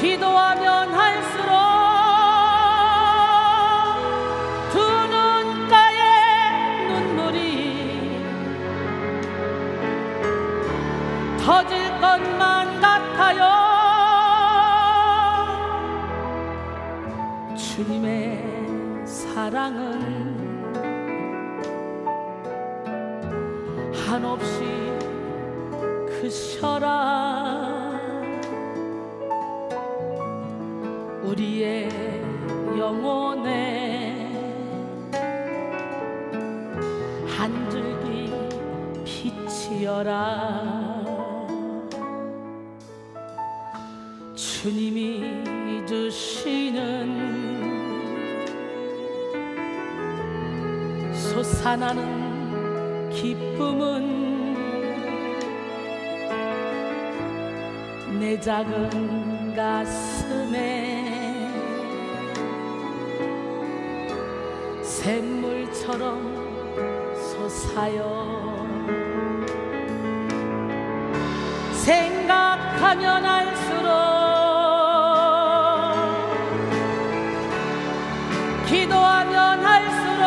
기도하면 할수록 두 눈가에 눈물이 터질 것만 같아요. 주님의 사랑은 한없이 크셔라. 우리의 영혼에 한 줄기 빛이여라. 주님이 주시는 솟아나는 기쁨은 내 작은 가슴에 샘물처럼 솟아요. 생각하면 할수록 기도하면 할수록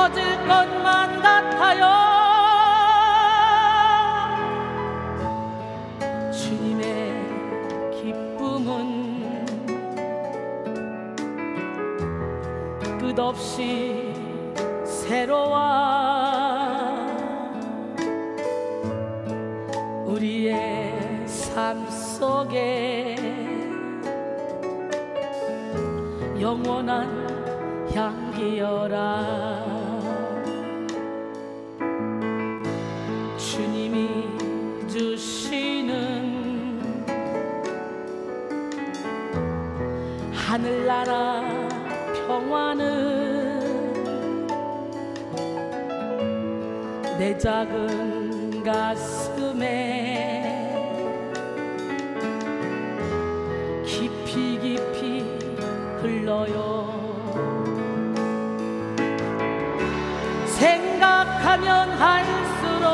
터질 것만 같아요. 주님의 기쁨은 끝없이 새로워 우리의 삶 속에 영원한 향기여라. 주님이 주시는 하늘나라 평화는 내 작은 가슴에 깊이 깊이 흘러요. 생각하면 할수록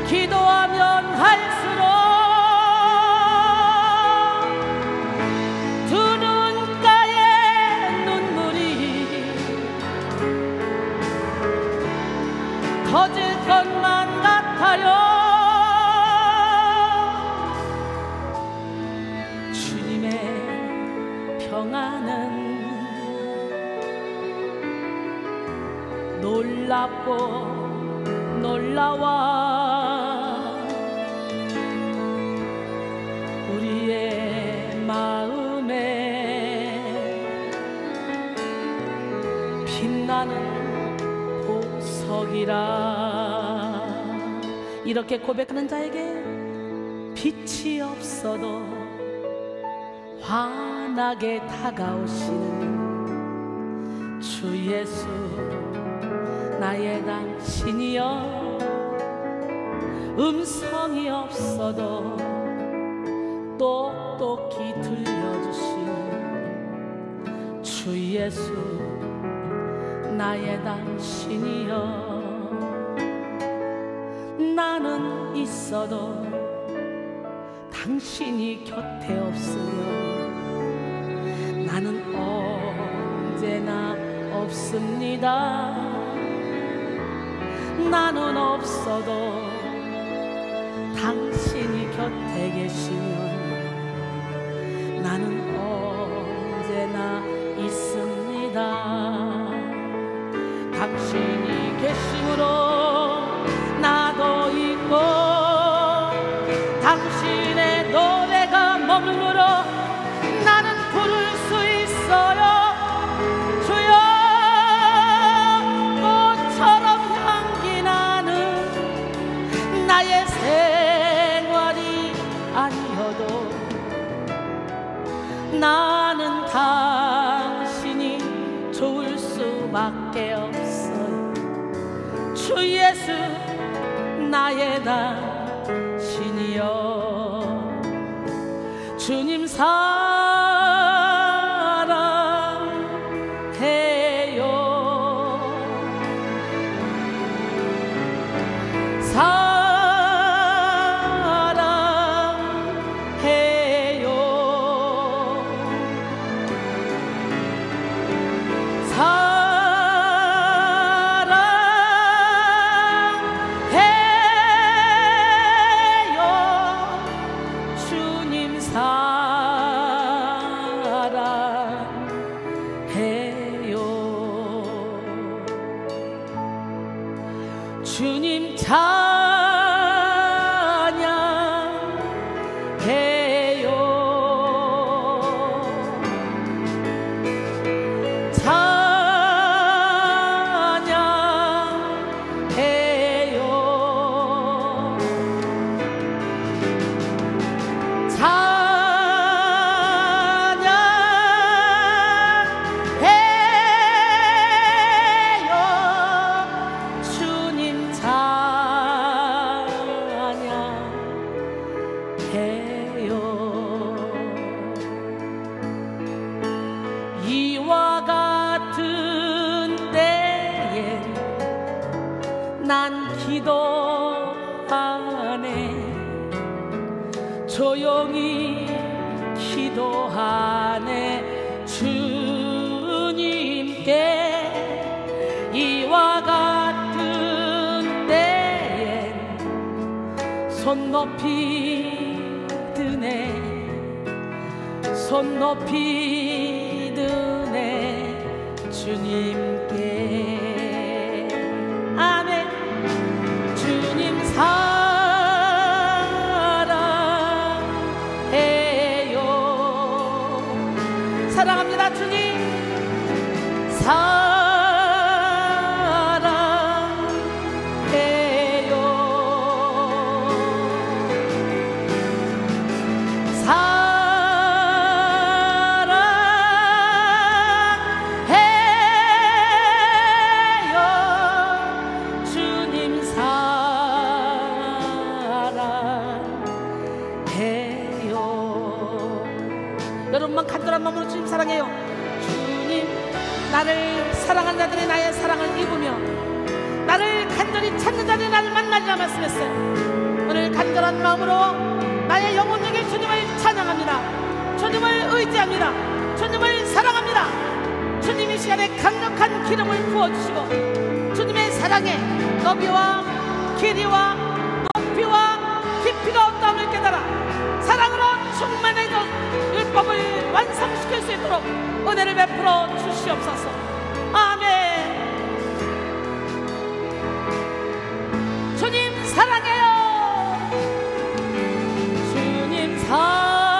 기도하면 할수록 두 눈가에 눈물이 터질 것만 같아요. 주님의 평안은 놀랍고 놀라워 우리의 마음에 빛나는 보석이라. 이렇게 고백하는 자에게 빛이 없어도 환하게 다가오시는 주 예수 나의 당신이여. 음성이 없어도 똑똑히 들려주시는 주 예수 나의 당신이여. 나는 있어도 당신이 곁에 없으면 나는 언제나 없습니다. 나는 없어도 당신이 곁에 계시면 나는 언제나 있습니다. 당신이 계심으로 나도 있고 당신의 노래가 머물러 나는 부를 수 있어요. 주여 꽃처럼 향기 나는 나의 생활이 아니어도 나는 당신이 좋을 수밖에 없어요. 주 예수 나의 당신이여. 주님 사랑해요. 사랑해요. 주님 사랑해요. 주님 찬양해요. 찬양해요. 주님 찬양해요. 이와 같은 때에 난 기도하네. 조용히 기도하네. 주 손 높이 드네 손 높이 드네 주님께 아멘. 주님 사랑해요. 사랑합니다. 주님 여러분만 간절한 마음으로 주님 사랑해요. 주님 나를 사랑한 자들이 나의 사랑을 입으며 나를 간절히 찾는 자들이 나를 만나리라 말씀했어요. 오늘 간절한 마음으로 나의 영혼에게 주님을 찬양합니다. 주님을 의지합니다. 주님을 사랑합니다. 주님 이 시간에 강력한 기름을 부어주시고 주님의 사랑에 너비와 길이와 높이와 깊이가 없다함을 깨달아 사랑으로 충만해져 율법을 완성시킬 수 있도록 은혜를 베풀어 주시옵소서. 아멘. 주님 사랑해요. 주님 사랑해요.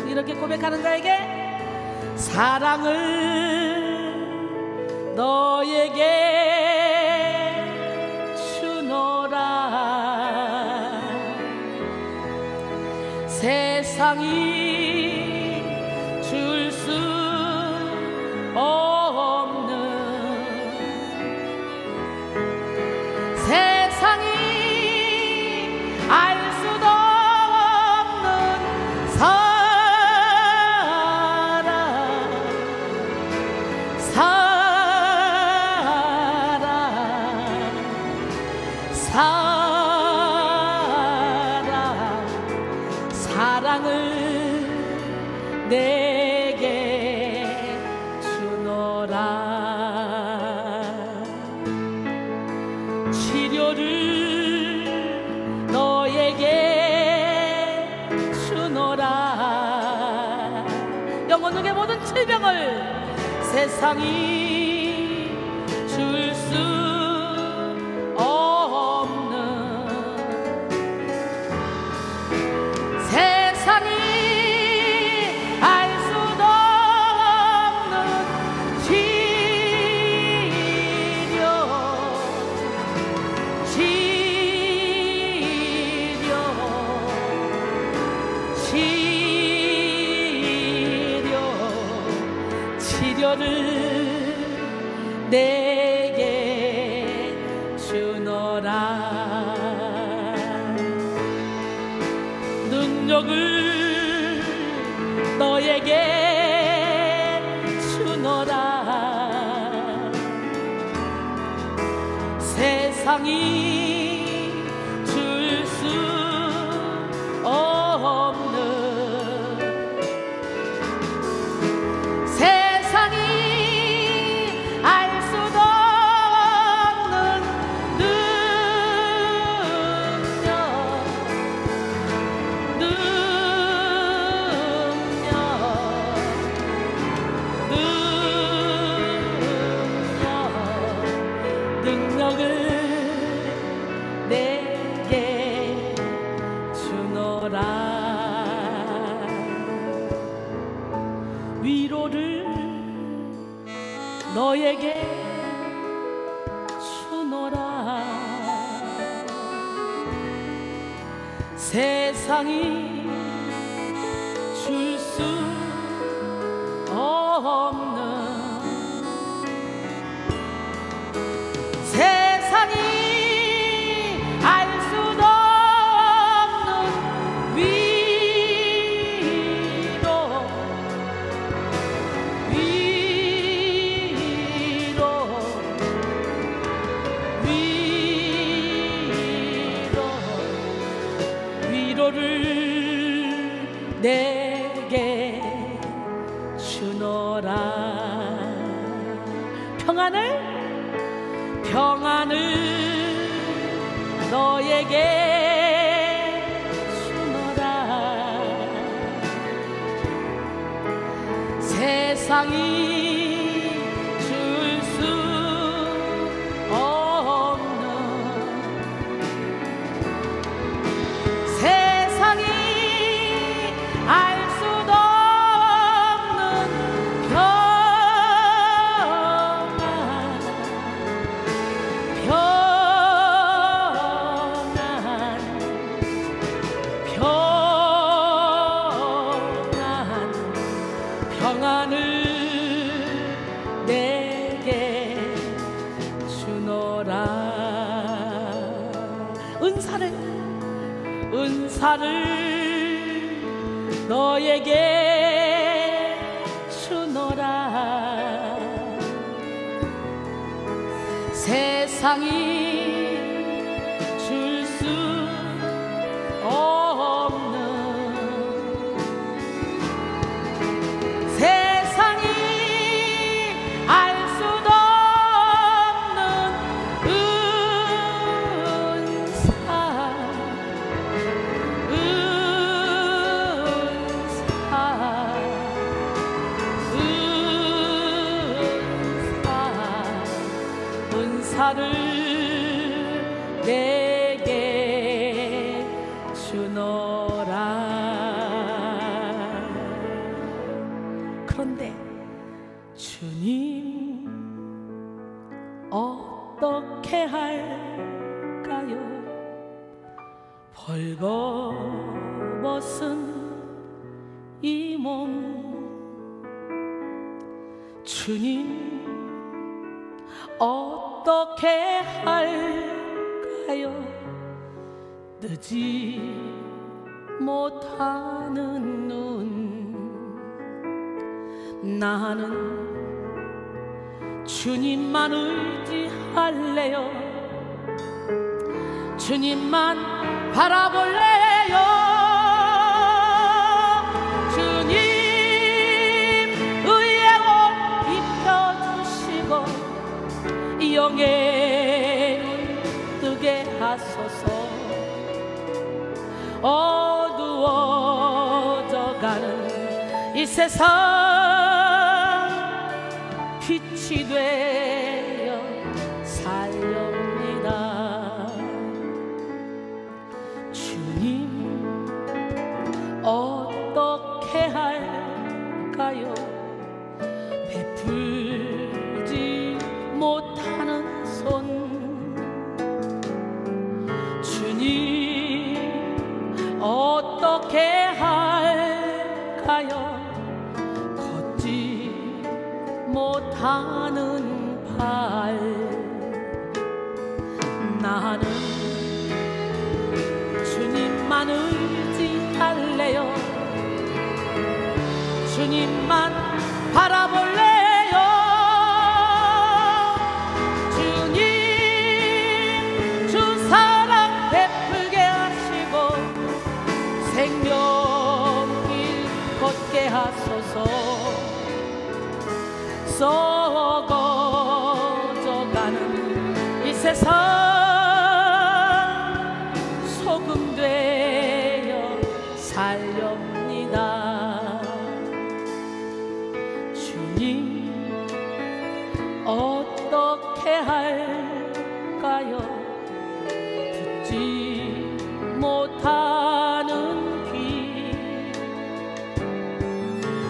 이렇게 고백하는 자에게 사랑을 너에게 주노라. 세상이 줄 수 없는 세상이 알 수도 없는 사랑을 내게 주노라. 치료를 너에게 주노라. 영혼에게 모든 질병을 세상이 줄 수 없는 세상이 알 수도 없는 치료를 내게 주노라. 능력을 너에게 주노라. 세상이 줄 수 없는 세상이 알 수도 없는 능력을 내게 주노라. 위로를 너에게 주노라. 세상이 줄 수 없는 위로를 내게 주노라. 평안을 너에게 주노라. 세상이 줄 수 없는, 세상이 알 수도 없는 평안을 내게 주노라. 은사를 너에게 주노라. 세상이 줄 수 없는, 세상이 알 수도 없는 은사를 내게 주노라. 그런데 주님 어떻게 할까요? 벌거벗은 이 몸, 주님 어떻게 할까요? 뜨지 못하는 눈, 나는 주님만 의지할래요. 주님만 바라볼래요. 주님 의의 옷 입혀주시고 영의 눈 뜨게 하소서. 어두워져가는 이 세상 빛이 되어 살렵니다. 주님 어떻게 할까요? 베풀지 못하는 손, 주님 어떻게 할까요? 걷지 못하는 발, 나는 주님만 의지할래요. 주님만 바라볼래요. 주님 주 사랑 베풀게 하시고 생명길 걷게 하소서. 썩어져가는 이 세상 소금 되어 살렵니다. 주님 어떻게 할까요? 듣지 못하는 귀,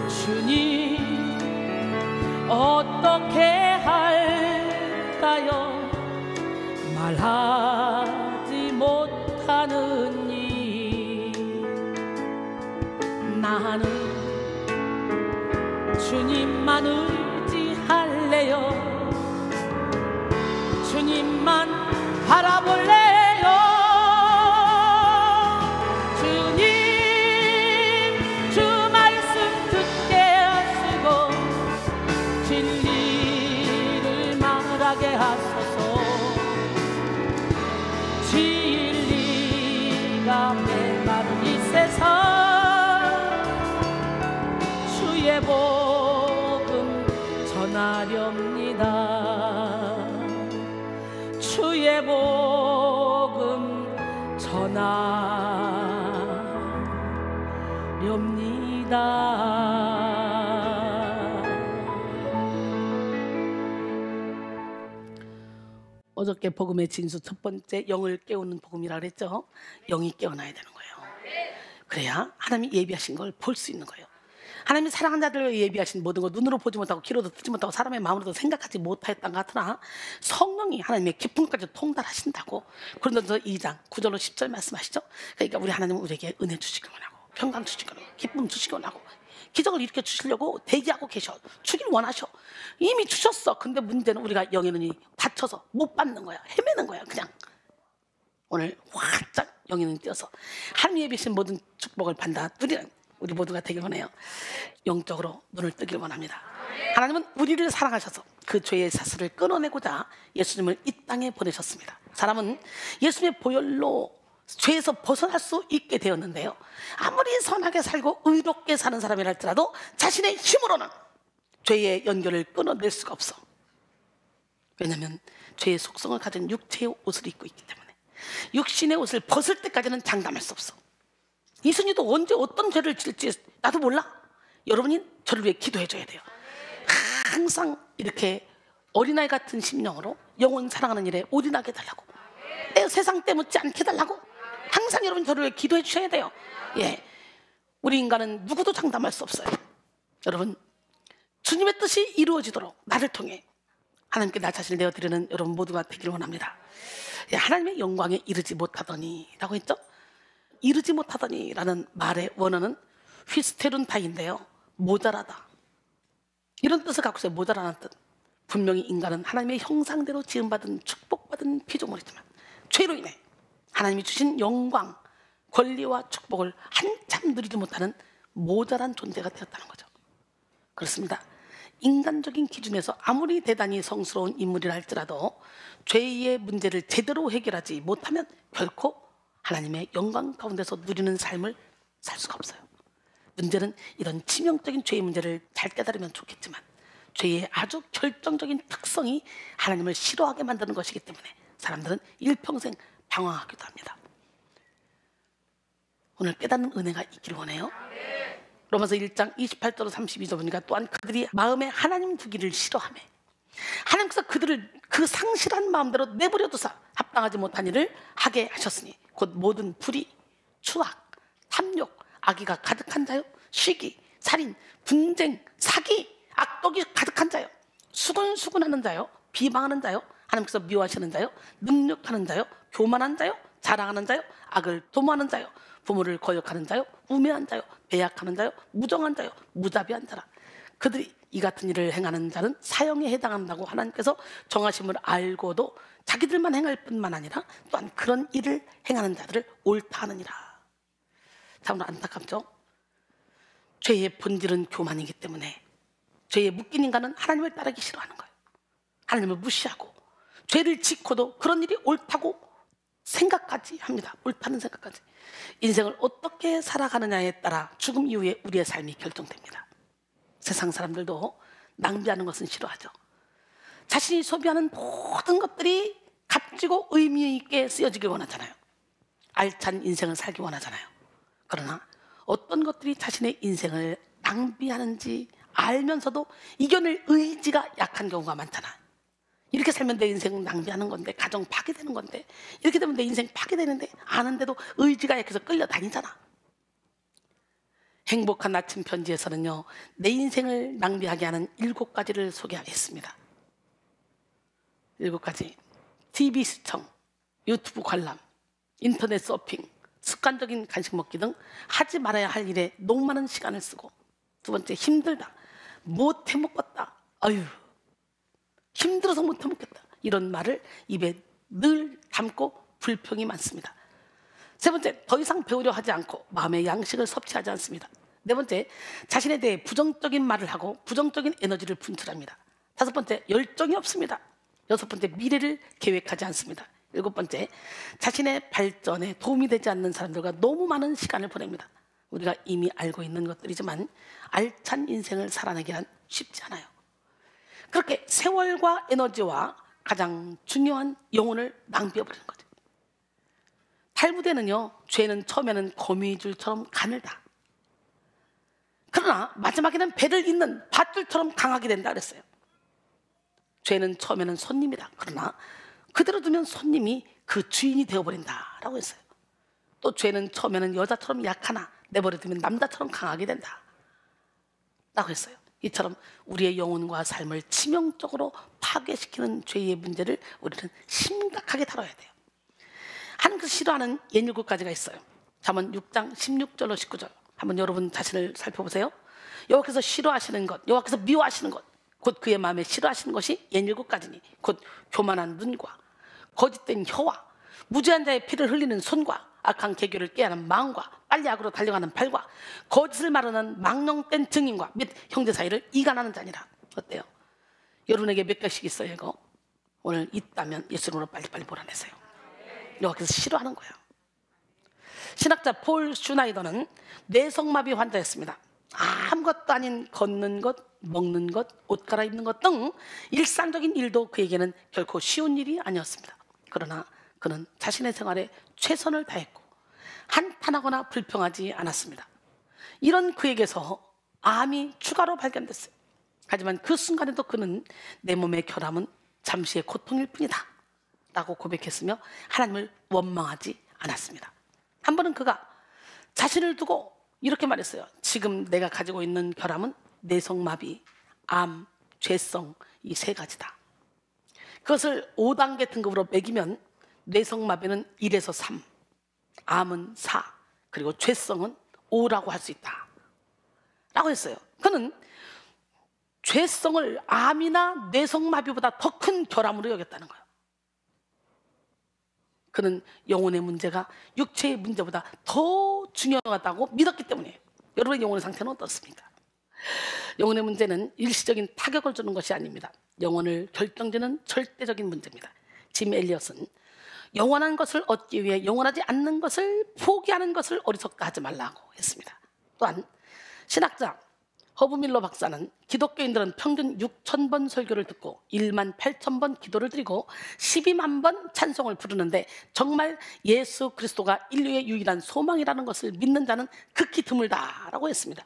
주님 어떻게 할까요? 말하지 못하는 이, 나는 주님만 의지할래요. 주님만 바라볼래요. 주님 주 말씀 듣게 하시고 진리를 말하게 하소서. 진리가 내가 메마른 이 세상 주의 복음 전하렵니다. 주의 복음 전하렵니다. 어저께 복음의 진수 첫 번째 영을 깨우는 복음이라 그랬죠. 영이 깨어나야 되는 거예요. 그래야 하나님이 예비하신 걸 볼 수 있는 거예요. 하나님이 사랑하는 자들을 예비하신 모든 걸 눈으로 보지 못하고 귀로도 듣지 못하고 사람의 마음으로도 생각하지 못하였던 것 같으나 성령이 하나님의 깊음까지 통달하신다고 고린도서 2장 9절로 10절 말씀하시죠. 그러니까 우리 하나님은 우리에게 은혜 주시기 원하고 평강 주시기 원하고 기쁨 주시기 원하고 기적을 일으켜 주시려고 대기하고 계셔. 주길 원하셔. 이미 주셨어. 근데 문제는 우리가 영의 눈이 닫혀서 못 받는 거야. 헤매는 거야. 그냥 오늘 활짝 영의 눈이 띄어서 하나님의 예비신 모든 축복을 받아 누리는 우리 모두가 되길 원해요. 영적으로 눈을 뜨길 원합니다. 하나님은 우리를 사랑하셔서 그 죄의 사슬을 끊어내고자 예수님을 이 땅에 보내셨습니다. 사람은 예수님의 보혈로 죄에서 벗어날 수 있게 되었는데요, 아무리 선하게 살고 의롭게 사는 사람이라 할지라도 자신의 힘으로는 죄의 연결을 끊어낼 수가 없어. 왜냐하면 죄의 속성을 가진 육체의 옷을 입고 있기 때문에 육신의 옷을 벗을 때까지는 장담할 수 없어. 이순이도 언제 어떤 죄를 지을지 나도 몰라. 여러분이 저를 위해 기도해 줘야 돼요. 항상 이렇게 어린아이 같은 심령으로 영혼 사랑하는 일에 올인하게 해달라고, 내 세상 때 묻지 않게 해달라고 항상 여러분 저를 위해 기도해 주셔야 돼요. 예, 우리 인간은 누구도 장담할 수 없어요. 여러분, 주님의 뜻이 이루어지도록 나를 통해 하나님께 나 자신을 내어드리는 여러분 모두가 되기를 원합니다. 예, 하나님의 영광에 이르지 못하더니 라고 했죠. 이르지 못하더니 라는 말의 원어는 휘스테룬타인데요, 모자라다, 이런 뜻을 갖고 있어요. 모자라는 뜻. 분명히 인간은 하나님의 형상대로 지음받은 축복받은 피조물이지만 죄로 인해 하나님이 주신 영광, 권리와 축복을 한참 누리지 못하는 모자란 존재가 되었다는 거죠. 그렇습니다. 인간적인 기준에서 아무리 대단히 성스러운 인물이라 할지라도 죄의 문제를 제대로 해결하지 못하면 결코 하나님의 영광 가운데서 누리는 삶을 살 수가 없어요. 문제는 이런 치명적인 죄의 문제를 잘 깨달으면 좋겠지만 죄의 아주 결정적인 특성이 하나님을 싫어하게 만드는 것이기 때문에 사람들은 일평생 방황하기도 합니다. 오늘 깨닫는 은혜가 있기를 원해요. 로마서 1장 28절로 32절 보니까 또한 그들이 마음에 하나님 두기를 싫어하며 하나님께서 그들을 그 상실한 마음대로 내버려 두사 합당하지 못한 일을 하게 하셨으니 곧 모든 불의, 추악, 탐욕, 악의가 가득한 자요, 시기, 살인, 분쟁, 사기, 악독이 가득한 자요, 수근수근하는 자요, 비방하는 자요, 하나님께서 미워하시는 자요, 능력하는 자요, 교만한 자요, 자랑하는 자요, 악을 도모하는 자요, 부모를 거역하는 자요, 우매한 자요, 배약하는 자요, 무정한 자요, 무자비한 자라. 그들이 이 같은 일을 행하는 자는 사형에 해당한다고 하나님께서 정하심을 알고도 자기들만 행할 뿐만 아니라 또한 그런 일을 행하는 자들을 옳다 하느니라. 참으로 안타깝죠? 죄의 본질은 교만이기 때문에 죄에 묶인 인간은 하나님을 따르기 싫어하는 거예요. 하나님을 무시하고 죄를 짓고도 그런 일이 옳다고 생각까지 합니다. 옳다는 생각까지. 인생을 어떻게 살아가느냐에 따라 죽음 이후에 우리의 삶이 결정됩니다. 세상 사람들도 낭비하는 것은 싫어하죠. 자신이 소비하는 모든 것들이 값지고 의미 있게 쓰여지길 원하잖아요. 알찬 인생을 살기 원하잖아요. 그러나 어떤 것들이 자신의 인생을 낭비하는지 알면서도 이겨낼 의지가 약한 경우가 많잖아. 이렇게 살면 내 인생 낭비하는 건데, 가정 파괴되는 건데, 이렇게 되면 내 인생 파괴되는데 아는데도 의지가 약해서 끌려다니잖아. 행복한 아침 편지에서는요, 내 인생을 낭비하게 하는 7가지를 소개하겠습니다. 7가지. TV 시청, 유튜브 관람, 인터넷 서핑, 습관적인 간식 먹기 등 하지 말아야 할 일에 너무 많은 시간을 쓰고, 2번째, 힘들다, 못 해먹겠다, 아유 힘들어서 못 해먹겠다, 이런 말을 입에 늘 담고 불평이 많습니다. 3번째, 더 이상 배우려 하지 않고 마음의 양식을 섭취하지 않습니다. 4번째, 자신에 대해 부정적인 말을 하고 부정적인 에너지를 분출합니다. 5번째, 열정이 없습니다. 6번째, 미래를 계획하지 않습니다. 7번째, 자신의 발전에 도움이 되지 않는 사람들과 너무 많은 시간을 보냅니다. 우리가 이미 알고 있는 것들이지만 알찬 인생을 살아내기란 쉽지 않아요. 그렇게 세월과 에너지와 가장 중요한 영혼을 낭비해버리는 거죠. 탈무드에는요, 죄는 처음에는 거미줄처럼 가늘다. 그러나 마지막에는 배를 잇는 밧줄처럼 강하게 된다 그랬어요. 죄는 처음에는 손님이다. 그러나 그대로 두면 손님이 그 주인이 되어버린다라고 했어요. 또 죄는 처음에는 여자처럼 약하나 내버려두면 남자처럼 강하게 된다 라고 했어요. 이처럼 우리의 영혼과 삶을 치명적으로 파괴시키는 죄의 문제를 우리는 심각하게 다뤄야 돼요. 하나님께서 싫어하는 옛 7가지가 있어요. 잠언 6장 16절로 19절 한번 여러분 자신을 살펴보세요. 여호와께서 싫어하시는 것, 여호와께서 미워하시는 것, 곧 그의 마음에 싫어하시는 것이 옛 7가지니 곧 교만한 눈과 거짓된 혀와 무죄한 자의 피를 흘리는 손과 악한 계교를 깨하는 마음과 빨리 악으로 달려가는 발과 거짓을 말하는 망령된 증인과 및 형제 사이를 이간하는 자니라. 어때요? 여러분에게 몇 가지씩 있어요 이거? 오늘 있다면 예수님으로 빨리빨리 몰아내세요. 여호와께서 싫어하는 거예요. 신학자 폴 슈나이더는 뇌성마비 환자였습니다. 아무것도 아닌 걷는 것, 먹는 것, 옷 갈아입는 것 등 일상적인 일도 그에게는 결코 쉬운 일이 아니었습니다. 그러나 그는 자신의 생활에 최선을 다했고 한탄하거나 불평하지 않았습니다. 이런 그에게서 암이 추가로 발견됐어요. 하지만 그 순간에도 그는 내 몸의 결함은 잠시의 고통일 뿐이다 라고 고백했으며 하나님을 원망하지 않았습니다. 한 번은 그가 자신을 두고 이렇게 말했어요. 지금 내가 가지고 있는 결함은 뇌성마비, 암, 죄성 이 3가지다. 그것을 5단계 등급으로 매기면 뇌성마비는 1에서 3, 암은 4, 그리고 죄성은 5라고 할 수 있다 라고 했어요. 그는 죄성을 암이나 뇌성마비보다 더 큰 결함으로 여겼다는 거예요. 그는 영혼의 문제가 육체의 문제보다 더 중요하다고 믿었기 때문에. 여러분의 영혼의 상태는 어떻습니까? 영혼의 문제는 일시적인 타격을 주는 것이 아닙니다. 영혼을 결정짓는 절대적인 문제입니다. 짐 엘리엇은 영원한 것을 얻기 위해 영원하지 않는 것을 포기하는 것을 어리석다 하지 말라고 했습니다. 또한 신학자 허브 밀러 박사는 기독교인들은 평균 6,000번 설교를 듣고 18,000번 기도를 드리고 12만 번 찬송을 부르는데 정말 예수 그리스도가 인류의 유일한 소망이라는 것을 믿는 자는 극히 드물다라고 했습니다.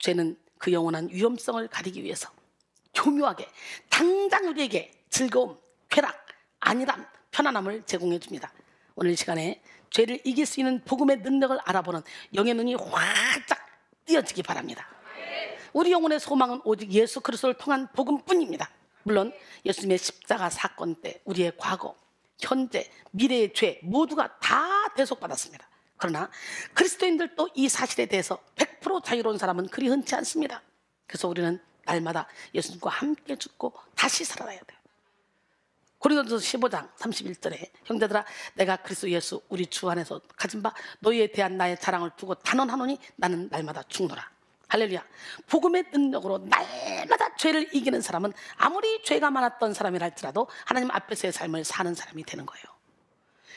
죄는 그 영원한 위험성을 가리기 위해서 교묘하게 당장 우리에게 즐거움, 쾌락, 안일함, 편안함을 제공해 줍니다. 오늘 이 시간에 죄를 이길 수 있는 복음의 능력을 알아보는 영의 눈이 활짝 띄어지기 바랍니다. 우리 영혼의 소망은 오직 예수 그리스도를 통한 복음뿐입니다. 물론 예수님의 십자가 사건 때 우리의 과거, 현재, 미래의 죄 모두가 다 대속받았습니다. 그러나 그리스도인들도 이 사실에 대해서 100% 자유로운 사람은 그리 흔치 않습니다. 그래서 우리는 날마다 예수님과 함께 죽고 다시 살아나야 돼요. 고린도전서 15장 31절에 형제들아 내가 그리스도 예수 우리 주 안에서 가진 바 너희에 대한 나의 자랑을 두고 단언하노니 나는 날마다 죽노라. 할렐루야. 복음의 능력으로 날마다 죄를 이기는 사람은 아무리 죄가 많았던 사람이라 할지라도 하나님 앞에서의 삶을 사는 사람이 되는 거예요.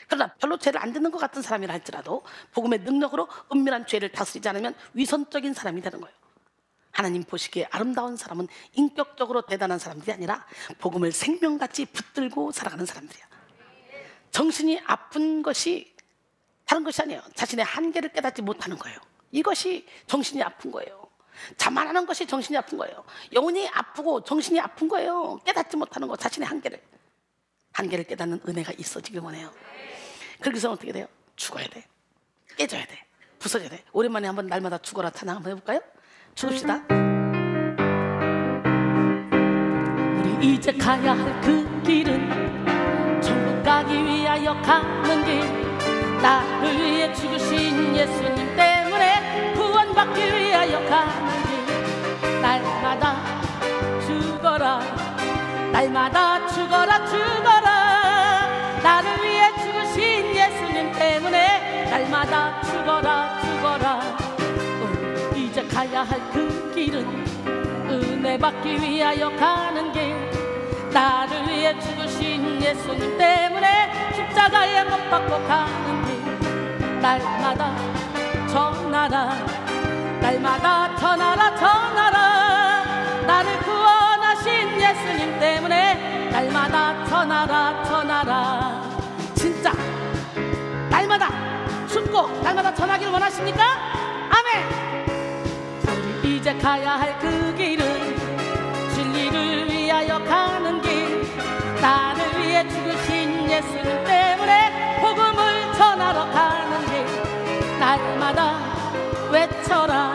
그러나 별로 죄를 안 짓는 것 같은 사람이라 할지라도 복음의 능력으로 은밀한 죄를 다스리지 않으면 위선적인 사람이 되는 거예요. 하나님 보시기에 아름다운 사람은 인격적으로 대단한 사람들이 아니라 복음을 생명같이 붙들고 살아가는 사람들이야. 정신이 아픈 것이 다른 것이 아니에요. 자신의 한계를 깨닫지 못하는 거예요. 이것이 정신이 아픈 거예요. 자만하는 것이 정신이 아픈 거예요. 영혼이 아프고 정신이 아픈 거예요. 깨닫지 못하는 거, 자신의 한계를 깨닫는 은혜가 있어지길 원해요. 그렇게 해서 어떻게 돼요? 죽어야 돼. 깨져야 돼. 부서져야 돼. 오랜만에 한번 날마다 죽어라 찬양 한번 해볼까요? 죽읍시다. 우리 이제 가야 할 그 길은 천국 가기 위하여 가는 길. 나를 위해 죽으신 예수님 때문에 구원받기 위하여 가는 길. 날마다 죽어라, 날마다 죽어라, 죽어라. 나를 위해 죽으신 예수님 때문에 날마다 죽어라, 죽어라. 이제 가야 할 그 길은 은혜 받기 위하여 가는 길. 나를 위해 죽으신 예수님 때문에 십자가에 못 박고 가는 길 날마다 전하라 날마다 전하라 전하라 나를 구원하신 예수님 때문에 날마다 전하라 전하라 진짜 날마다 춥고 날마다 전하기를 원하십니까? 아멘. 우리 이제 가야 할 그 길은 진리를 위하여 가는 길 나를 위해 죽으신 예수님 때문에 복음을 전하러 가는 길 날마다 외쳐라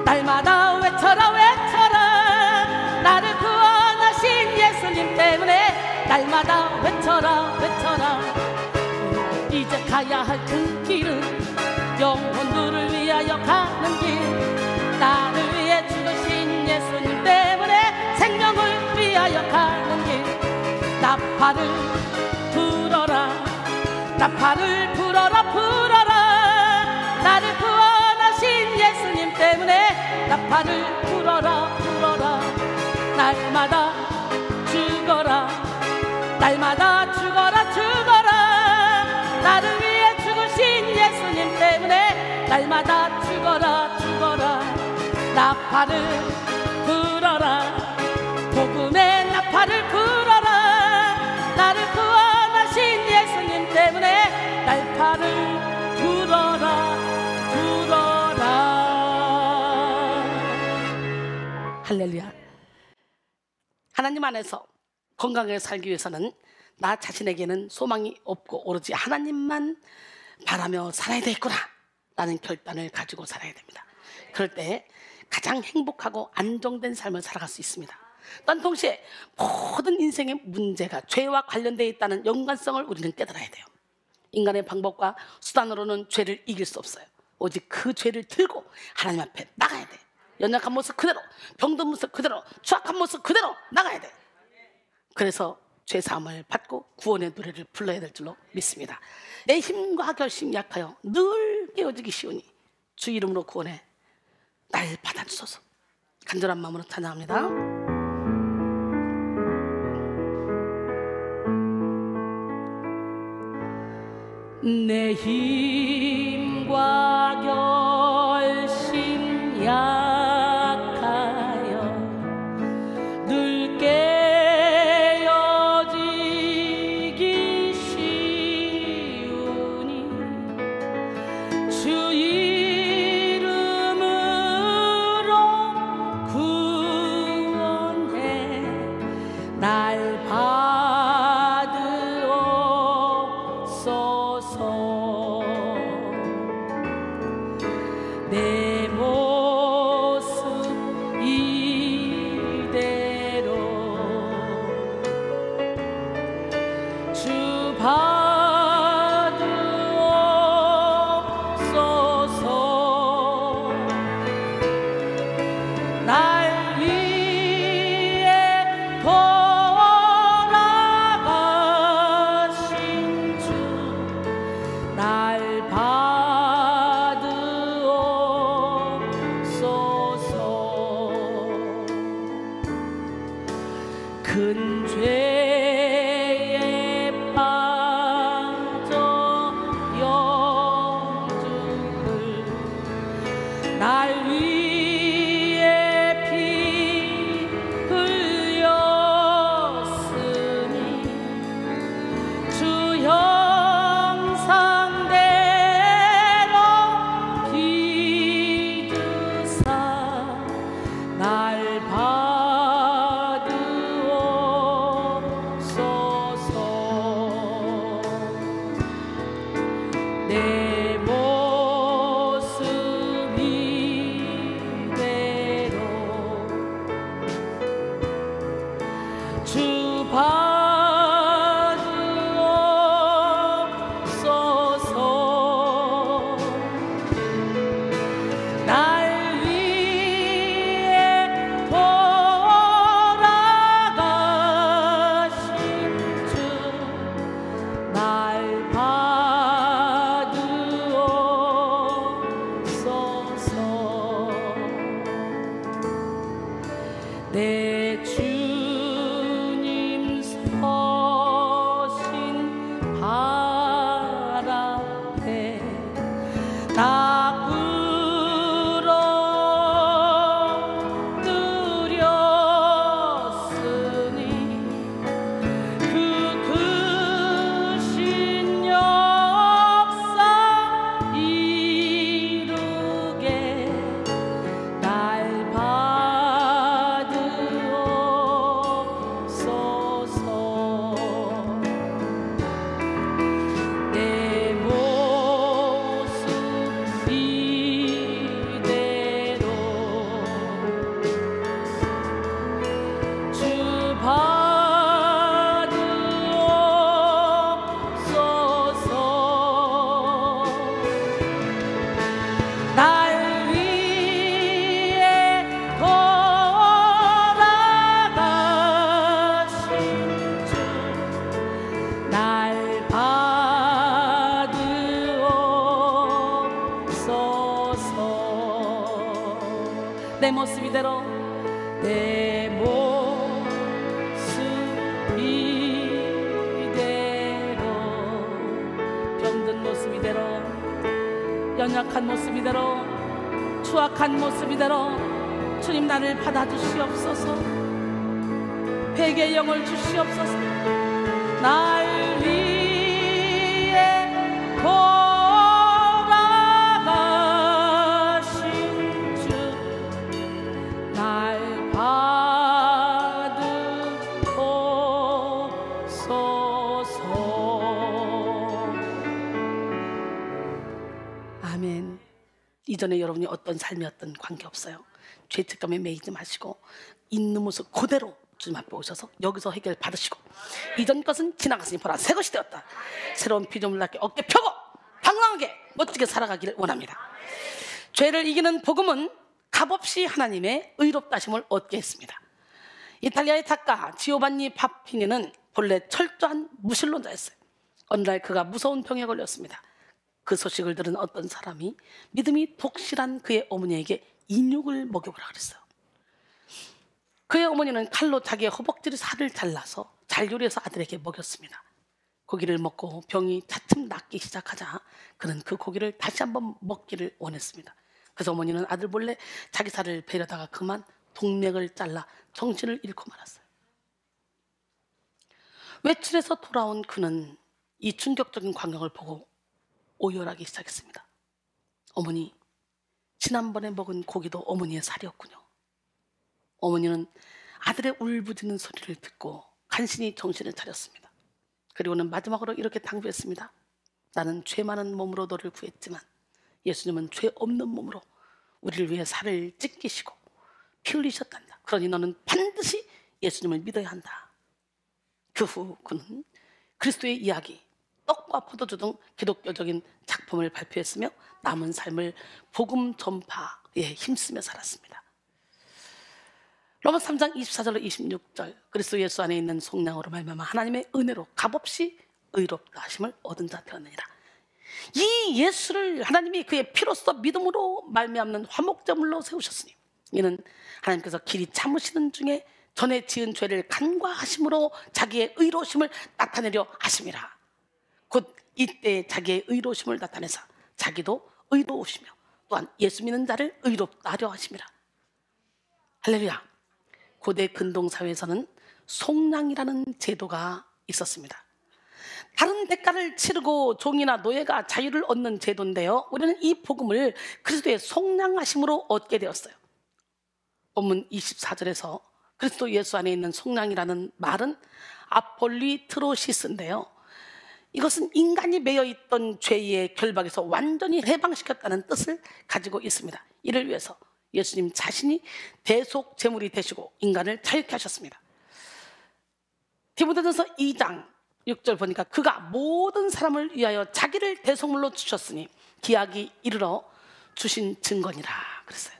날마다 외쳐라 외쳐라 나를 구원하신 예수님 때문에 날마다 외쳐라 외쳐라 이제 가야 할 그 길은 영혼들을 위하여 가는 길 나를 위해 죽으신 예수님 때문에 생명을 위하여 가는 길 나팔을 불어라 나팔을 불어라 불어라 나를 구원하신 예수님 때문에 나팔을 불어라 불어라 날마다 죽어라 날마다 죽어라 죽어라 나를 위해 죽으신 예수님 때문에 날마다 죽어라 죽어라 나팔을 불어라 복음의 나팔을 불어라 나를 구원하신 예수님 때문에 나팔을 불어라 불어라 할렐루야. 하나님 안에서 건강하게 살기 위해서는 나 자신에게는 소망이 없고 오로지 하나님만 바라며 살아야 되겠구나 라는 결단을 가지고 살아야 됩니다. 그럴 때 가장 행복하고 안정된 삶을 살아갈 수 있습니다. 또한 동시에 모든 인생의 문제가 죄와 관련되어 있다는 연관성을 우리는 깨달아야 돼요. 인간의 방법과 수단으로는 죄를 이길 수 없어요. 오직 그 죄를 들고 하나님 앞에 나가야 돼. 연약한 모습 그대로, 병든 모습 그대로, 추악한 모습 그대로 나가야 돼. 그래서 죄사함을 받고 구원의 노래를 불러야 될 줄로 믿습니다. 내 힘과 결심이 약하여 늘 깨어지기 쉬우니 주 이름으로 구원해 날 받아주소서. 간절한 마음으로 찬양합니다. 내 힘과 결심 약하여 늘 깨어지기 쉬우니 주 이름으로 구원해 날 받으옵소서. 내 모습 이대로 주 받으옵소서. 날 위해 돌아가신 주 날 큰 죄에 빠져 영주를 날 위해 피 흘렸으니 주 형상대로 비두사 날 내 모습 이대로 주 받으옵소서. 날 위해 돌아가신 주 날 내 주님 서 다 끌어들였으니 그 크신 역사 이루게 날 받으옵소서. 내 모습 이대로 주 받으옵소서. 날 위해 돌아가신 주 날 받으옵소서. 내 모습 이대로 내 모습 이대로 병든 모습 이대로 연약한 모습 이대로 추악한 모습 이대로 주님 나를 받아주시옵소서. 회개의 영을 주시옵소서. 날 위해 돌아가신 주 날 받으옵소서. 아멘. 이전에 여러분이 어떤 삶이었든 관계없어요. 죄책감에 매이지 마시고 있는 모습 그대로 주님 앞에 오셔서 여기서 해결 받으시고, 이전 것은 지나갔으니 보라 새 것이 되었다. 새로운 피조물 낳게 어깨 펴고 당당하게 멋지게 살아가기를 원합니다. 죄를 이기는 복음은 값없이 하나님의 의롭다심을 얻게 했습니다. 이탈리아의 작가 지오반니 파피니는 본래 철저한 무신론자였어요. 어느 날 그가 무서운 병에 걸렸습니다. 그 소식을 들은 어떤 사람이 믿음이 독실한 그의 어머니에게 인육을 먹여보라 그랬어요. 그의 어머니는 칼로 자기의 허벅지 살을 잘라서 잘 요리해서 아들에게 먹였습니다. 고기를 먹고 병이 차츰 낫기 시작하자 그는 그 고기를 다시 한번 먹기를 원했습니다. 그래서 어머니는 아들 몰래 자기 살을 베려다가 그만 동맥을 잘라 정신을 잃고 말았어요. 외출해서 돌아온 그는 이 충격적인 광경을 보고 오열하기 시작했습니다. 어머니, 지난번에 먹은 고기도 어머니의 살이었군요. 어머니는 아들의 울부짖는 소리를 듣고 간신히 정신을 차렸습니다. 그리고는 마지막으로 이렇게 당부했습니다. 나는 죄 많은 몸으로 너를 구했지만 예수님은 죄 없는 몸으로 우리를 위해 살을 찢기시고 피 흘리셨단다. 그러니 너는 반드시 예수님을 믿어야 한다. 그 후 그는 그리스도의 이야기, 떡과 포도주 등 기독교적인 작품을 발표했으며 남은 삶을 복음 전파에 힘쓰며 살았습니다. 로마서 3장 24절로 26절, 그리스도 예수 안에 있는 속량으로 말미암아 하나님의 은혜로 값없이 의롭다 하심을 얻은 자 되었느니라. 이 예수를 하나님이 그의 피로써 믿음으로 말미암는 화목제물로 세우셨으니 이는 하나님께서 길이 참으시는 중에 전에 지은 죄를 간과하심으로 자기의 의로우심을 나타내려 하심이라. 곧 이때 자기의 의로우심을 나타내사 자기도 의로우시며 또한 예수 믿는 자를 의롭다 하려 하심이라. 할렐루야. 고대 근동사회에서는 속량이라는 제도가 있었습니다. 다른 대가를 치르고 종이나 노예가 자유를 얻는 제도인데요, 우리는 이 복음을 그리스도의 속량하심으로 얻게 되었어요. 본문 24절에서 그리스도 예수 안에 있는 속량이라는 말은 아폴리트로시스인데요, 이것은 인간이 매여있던 죄의 결박에서 완전히 해방시켰다는 뜻을 가지고 있습니다. 이를 위해서 예수님 자신이 대속 제물이 되시고 인간을 자유케 하셨습니다. 디모데전서 2장 6절 보니까 그가 모든 사람을 위하여 자기를 대속물로 주셨으니 기약이 이르러 주신 증거니라 그랬어요.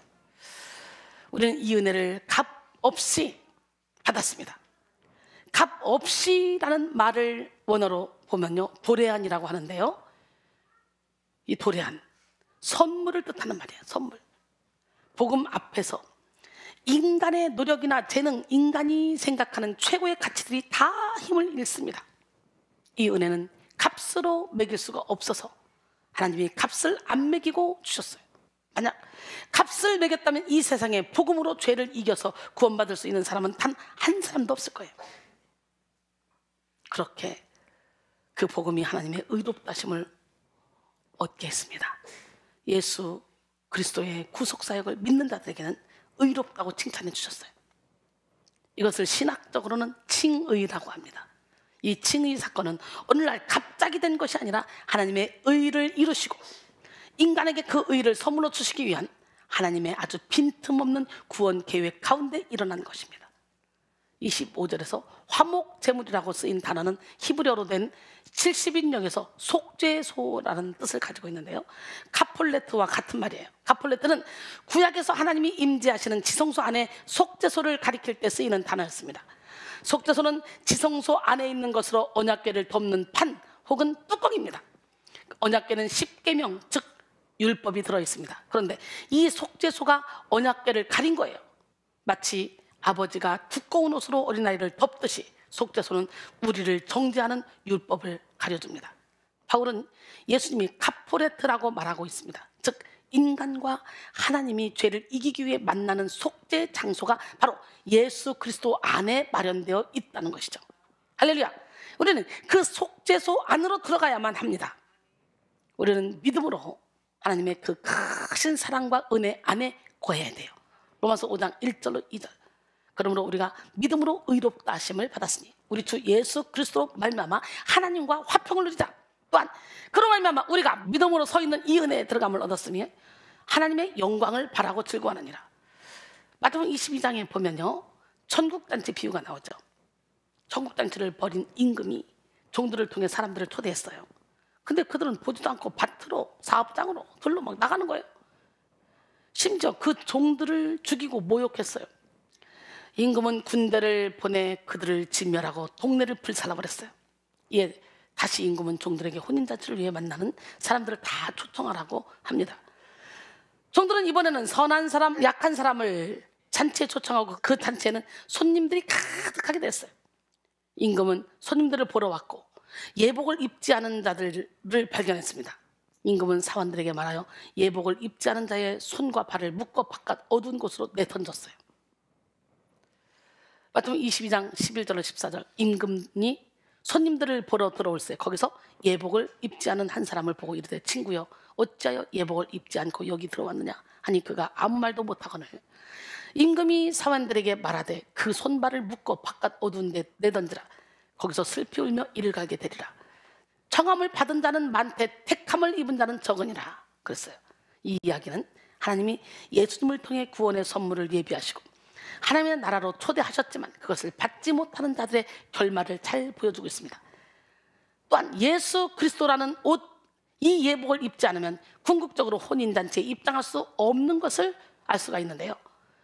우리는 이 은혜를 값 없이 받았습니다. 값 없이라는 말을 원어로 보면요, 도레안이라고 하는데요, 이 도레안, 선물을 뜻하는 말이에요. 선물. 복음 앞에서 인간의 노력이나 재능, 인간이 생각하는 최고의 가치들이 다 힘을 잃습니다. 이 은혜는 값으로 매길 수가 없어서 하나님이 값을 안 매기고 주셨어요. 만약 값을 매겼다면 이 세상에 복음으로 죄를 이겨서 구원받을 수 있는 사람은 단 한 사람도 없을 거예요. 그렇게 그 복음이 하나님의 의롭다심을 얻게 했습니다. 예수 그리스도의 구속사역을 믿는 자들에게는 의롭다고 칭찬해 주셨어요. 이것을 신학적으로는 칭의라고 합니다. 이 칭의 사건은 오늘날 갑자기 된 것이 아니라 하나님의 의를 이루시고 인간에게 그 의를 선물로 주시기 위한 하나님의 아주 빈틈없는 구원 계획 가운데 일어난 것입니다. 25절에서 화목제물이라고 쓰인 단어는 히브리어로 된 70인역에서 속죄소라는 뜻을 가지고 있는데요, 카폴레트와 같은 말이에요. 카폴레트는 구약에서 하나님이 임재하시는 지성소 안에 속죄소를 가리킬 때 쓰이는 단어였습니다. 속죄소는 지성소 안에 있는 것으로 언약궤를 덮는 판 혹은 뚜껑입니다. 언약궤는 십계명, 즉 율법이 들어있습니다. 그런데 이 속죄소가 언약궤를 가린 거예요. 마치 아버지가 두꺼운 옷으로 어린아이를 덮듯이 속죄소는 우리를 정죄하는 율법을 가려줍니다. 바울은 예수님이 카포레트라고 말하고 있습니다. 즉 인간과 하나님이 죄를 이기기 위해 만나는 속죄 장소가 바로 예수 그리스도 안에 마련되어 있다는 것이죠. 할렐루야. 우리는 그 속죄소 안으로 들어가야만 합니다. 우리는 믿음으로 하나님의 그 크신 사랑과 은혜 안에 거해야 돼요. 로마서 5장 1절로 2절. 그러므로 우리가 믿음으로 의롭다 하심을 받았으니 우리 주 예수 그리스도로 말미암아 하나님과 화평을 누리자. 또한 그로 말미암아 우리가 믿음으로 서 있는 이 은혜에 들어감을 얻었으니 하나님의 영광을 바라고 즐거워하느니라. 마태복음 22장에 보면요, 천국잔치 비유가 나오죠. 천국잔치를 벌인 임금이 종들을 통해 사람들을 초대했어요. 근데 그들은 보지도 않고 밭으로 사업장으로 들로 막 나가는 거예요. 심지어 그 종들을 죽이고 모욕했어요. 임금은 군대를 보내 그들을 진멸하고 동네를 불살라버렸어요. 이에 다시 임금은 종들에게 혼인잔치를 위해 만나는 사람들을 다 초청하라고 합니다. 종들은 이번에는 선한 사람, 약한 사람을 잔치에 초청하고 그 잔치에는 손님들이 가득하게 됐어요. 임금은 손님들을 보러 왔고 예복을 입지 않은 자들을 발견했습니다. 임금은 사원들에게 말하여 예복을 입지 않은 자의 손과 발을 묶어 바깥 어두운 곳으로 내던졌어요. 마태복음 22장 11절로 14절. 임금이 손님들을 보러 들어올세 거기서 예복을 입지 않은 한 사람을 보고 이르되 친구여 어찌하여 예복을 입지 않고 여기 들어왔느냐 하니 그가 아무 말도 못하거늘 임금이 사원들에게 말하되 그 손발을 묶어 바깥 어두운 데 내던지라. 거기서 슬피 울며 이를 가게 되리라. 청함을 받은 자는 많되 택함을 입은 자는 적으니라 그랬어요. 이 이야기는 하나님이 예수님을 통해 구원의 선물을 예비하시고 하나님의 나라로 초대하셨지만 그것을 받지 못하는 자들의 결말을 잘 보여주고 있습니다. 또한 예수 그리스도라는 옷, 이 예복을 입지 않으면 궁극적으로 혼인잔치에 입장할 수 없는 것을 알 수가 있는데요,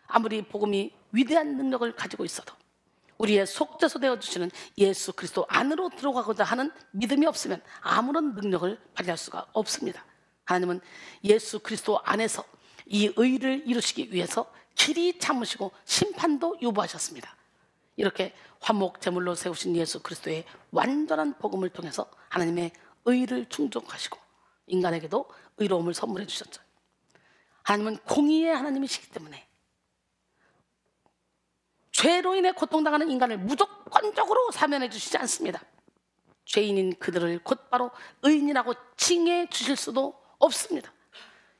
아무리 복음이 위대한 능력을 가지고 있어도 우리의 속죄소 되어주시는 예수 그리스도 안으로 들어가고자 하는 믿음이 없으면 아무런 능력을 발휘할 수가 없습니다. 하나님은 예수 그리스도 안에서 이 의를 이루시기 위해서 길이 참으시고 심판도 유보하셨습니다. 이렇게 화목제물로 세우신 예수 그리스도의 완전한 복음을 통해서 하나님의 의를 충족하시고 인간에게도 의로움을 선물해 주셨죠. 하나님은 공의의 하나님이시기 때문에 죄로 인해 고통당하는 인간을 무조건적으로 사면해 주시지 않습니다. 죄인인 그들을 곧바로 의인이라고 칭해 주실 수도 없습니다.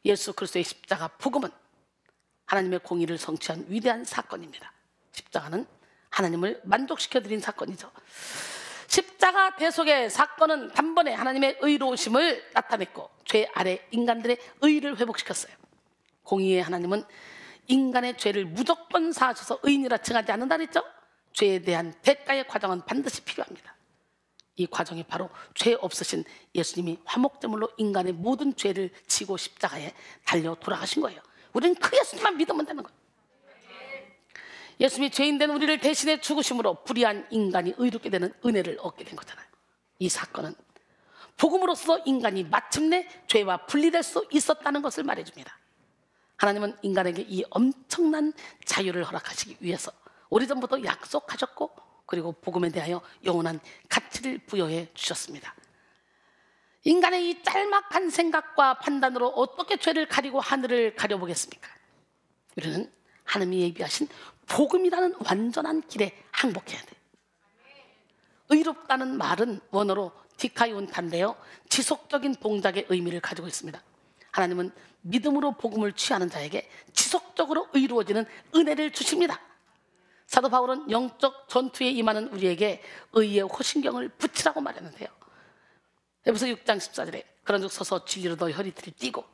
예수 그리스도의 십자가 복음은 하나님의 공의를 성취한 위대한 사건입니다. 십자가는 하나님을 만족시켜드린 사건이죠. 십자가 대속의 사건은 단번에 하나님의 의로우심을 나타냈고 죄 아래 인간들의 의를 회복시켰어요. 공의의 하나님은 인간의 죄를 무조건 사하셔서 의인이라 칭하지 않는다 그랬죠? 죄에 대한 대가의 과정은 반드시 필요합니다. 이 과정이 바로 죄 없으신 예수님이 화목제물로 인간의 모든 죄를 지고 십자가에 달려 돌아가신 거예요. 우리는 그 예수님만 믿으면 되는 거예요. 예수님이 죄인된 우리를 대신해 죽으심으로 불의한 인간이 의롭게 되는 은혜를 얻게 된 거잖아요. 이 사건은 복음으로써 인간이 마침내 죄와 분리될 수 있었다는 것을 말해줍니다. 하나님은 인간에게 이 엄청난 자유를 허락하시기 위해서 오래전부터 약속하셨고 그리고 복음에 대하여 영원한 가치를 부여해 주셨습니다. 인간의 이 짤막한 생각과 판단으로 어떻게 죄를 가리고 하늘을 가려보겠습니까? 우리는 하나님이 예비하신 복음이라는 완전한 길에 항복해야 돼. 의롭다는 말은 원어로 디카이온타인데요, 지속적인 동작의 의미를 가지고 있습니다. 하나님은 믿음으로 복음을 취하는 자에게 지속적으로 의로워지는 은혜를 주십니다. 사도 바울은 영적 전투에 임하는 우리에게 의의 호신경을 붙이라고 말했는데요, 에베소 6장 14절에 그런즉 서서 진리로 너희 허리띠를 띠고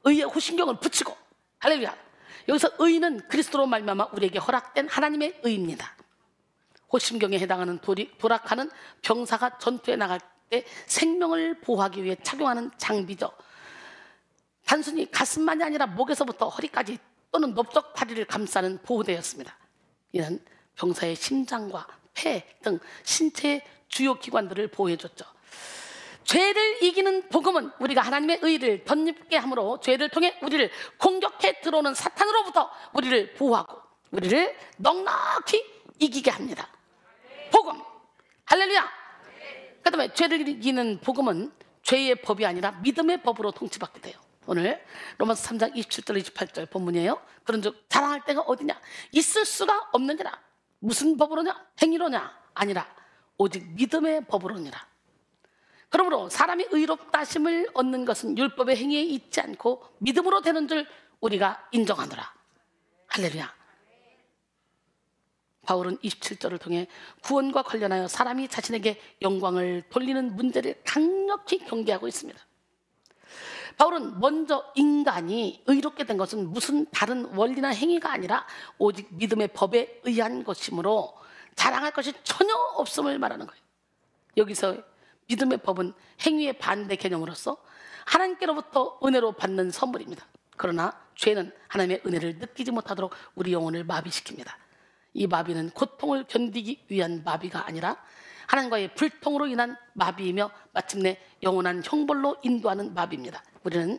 의의 호신경을 붙이고, 할렐루야. 여기서 의는 그리스도로 말미암아 우리에게 허락된 하나님의 의입니다. 호신경에 해당하는 도락하는 병사가 전투에 나갈 때 생명을 보호하기 위해 착용하는 장비죠. 단순히 가슴만이 아니라 목에서부터 허리까지 또는 넓적 다리를 감싸는 보호대였습니다. 이는 병사의 심장과 폐 등 신체의 주요 기관들을 보호해줬죠. 죄를 이기는 복음은 우리가 하나님의 의를 덧입게 함으로 죄를 통해 우리를 공격해 들어오는 사탄으로부터 우리를 보호하고 우리를 넉넉히 이기게 합니다. 복음, 할렐루야. 그 다음에 죄를 이기는 복음은 죄의 법이 아니라 믿음의 법으로 통치받게 돼요. 오늘 로마서 3장 27절 28절 본문이에요. 그런즉 자랑할 때가 어디냐? 있을 수가 없느니라. 무슨 법으로냐? 행위로냐? 아니라 오직 믿음의 법으로니라. 그러므로 사람이 의롭다 하심을 얻는 것은 율법의 행위에 있지 않고 믿음으로 되는 줄 우리가 인정하노라. 할렐루야. 바울은 27절을 통해 구원과 관련하여 사람이 자신에게 영광을 돌리는 문제를 강력히 경계하고 있습니다. 바울은 먼저 인간이 의롭게 된 것은 무슨 다른 원리나 행위가 아니라 오직 믿음의 법에 의한 것이므로 자랑할 것이 전혀 없음을 말하는 거예요. 여기서 믿음의 법은 행위의 반대 개념으로서 하나님께로부터 은혜로 받는 선물입니다. 그러나 죄는 하나님의 은혜를 느끼지 못하도록 우리 영혼을 마비시킵니다. 이 마비는 고통을 견디기 위한 마비가 아니라 하나님과의 불통으로 인한 마비이며 마침내 영원한 형벌로 인도하는 마비입니다. 우리는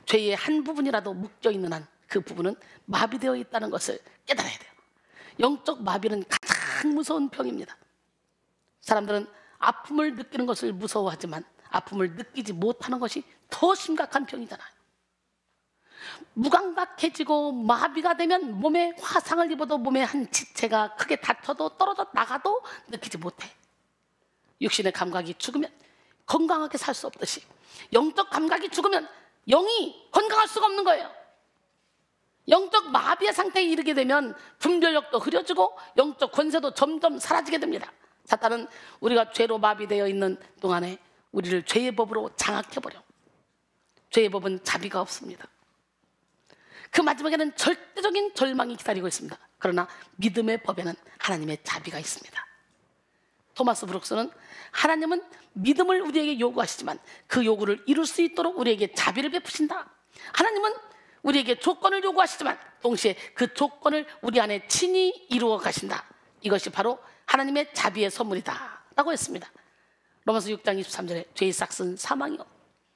죄의 한 부분이라도 묶여있는 한 그 부분은 마비되어 있다는 것을 깨달아야 돼요. 영적 마비는 가장 무서운 병입니다. 사람들은 아픔을 느끼는 것을 무서워하지만 아픔을 느끼지 못하는 것이 더 심각한 병이잖아요. 무감각해지고 마비가 되면 몸에 화상을 입어도 몸의 한 지체가 크게 다쳐도 떨어져 나가도 느끼지 못해. 육신의 감각이 죽으면 건강하게 살 수 없듯이 영적 감각이 죽으면 영이 건강할 수가 없는 거예요. 영적 마비의 상태에 이르게 되면 분별력도 흐려지고 영적 권세도 점점 사라지게 됩니다. 사탄은 우리가 죄로 마비되어 있는 동안에 우리를 죄의 법으로 장악해버려. 죄의 법은 자비가 없습니다. 그 마지막에는 절대적인 절망이 기다리고 있습니다. 그러나 믿음의 법에는 하나님의 자비가 있습니다. 토마스 브룩스는 하나님은 믿음을 우리에게 요구하시지만 그 요구를 이룰 수 있도록 우리에게 자비를 베푸신다. 하나님은 우리에게 조건을 요구하시지만 동시에 그 조건을 우리 안에 친히 이루어 가신다. 이것이 바로 하나님의 자비의 선물이다 라고 했습니다. 로마서 6장 23절에 죄의 싹은 사망이요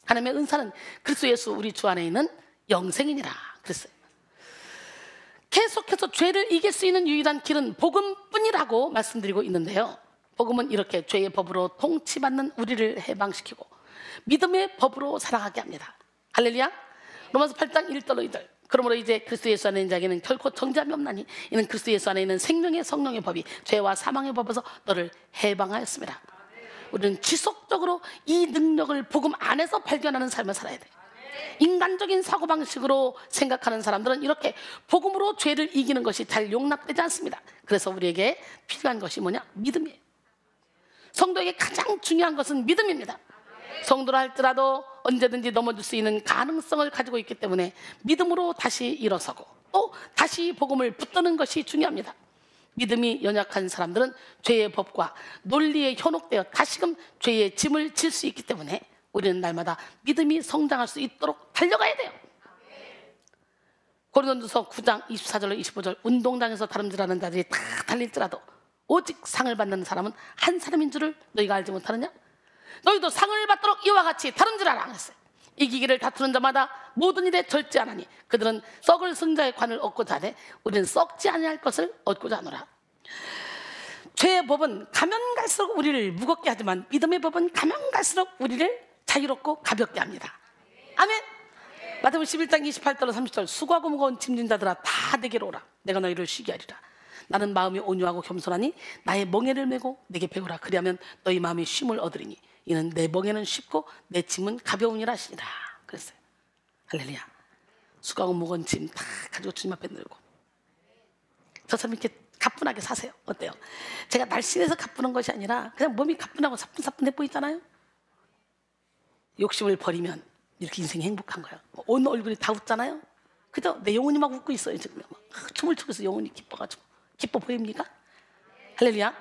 하나님의 은사는 그리스도 예수 우리 주 안에 있는 영생이니라 그랬어요. 계속해서 죄를 이길 수 있는 유일한 길은 복음뿐이라고 말씀드리고 있는데요, 복음은 이렇게 죄의 법으로 통치받는 우리를 해방시키고 믿음의 법으로 살아가게 합니다. 할렐루야. 로마서 8장 1절로 2절. 그러므로 이제 그리스도 예수 안에 있는 자에게는 결코 정죄함이 없나니 이는 그리스도 예수 안에 있는 생명의 성령의 법이 죄와 사망의 법에서 너를 해방하였습니다. 우리는 지속적으로 이 능력을 복음 안에서 발견하는 삶을 살아야 돼. 인간적인 사고방식으로 생각하는 사람들은 이렇게 복음으로 죄를 이기는 것이 잘 용납되지 않습니다. 그래서 우리에게 필요한 것이 뭐냐? 믿음이에요. 성도에게 가장 중요한 것은 믿음입니다. 성도라 할지라도 언제든지 넘어질 수 있는 가능성을 가지고 있기 때문에 믿음으로 다시 일어서고 또 다시 복음을 붙드는 것이 중요합니다. 믿음이 연약한 사람들은 죄의 법과 논리에 현혹되어 다시금 죄의 짐을 질 수 있기 때문에 우리는 날마다 믿음이 성장할 수 있도록 달려가야 돼요. 고린도전서 9장 24절로 25절. 운동장에서 다름질하는 자들이 다 달릴지라도 오직 상을 받는 사람은 한 사람인 줄을 너희가 알지 못하느냐? 너희도 상을 받도록 이와 같이 다름질하라 했어요. 이기기를 다투는 자마다 모든 일에 절제하나니 그들은 썩을 승자의 관을 얻고자 하되 우리는 썩지 아니할 것을 얻고자 하노라. 죄의 법은 가면 갈수록 우리를 무겁게 하지만 믿음의 법은 가면 갈수록 우리를 자유롭고 가볍게 합니다. 아멘. 마태복음 11장 28절 30절 수고하고 무거운 짐진 자들아 다 내게로 오라. 내가 너희를 쉬게 하리라. 나는 마음이 온유하고 겸손하니 나의 멍에를 메고 내게 배우라. 그리하면 너희 마음이 쉼을 얻으리니 이는 내 멍에는 쉽고 내 짐은 가벼우니라 하시니라. 그랬어요. 할렐루야. 수고하고 무거운 짐 다 가지고 주님 앞에 들고 저처럼 이렇게 가뿐하게 사세요. 어때요? 제가 날씬해서 가뿐한 것이 아니라 그냥 몸이 가뿐하고 사뿐사뿐해 보이잖아요. 욕심을 버리면 이렇게 인생이 행복한 거예요. 온 얼굴이 다 웃잖아요. 그죠? 내 영혼이 막 웃고 있어요. 지금 춤을 추면서 영혼이 기뻐가지고. 기뻐 보입니까? 할렐루야.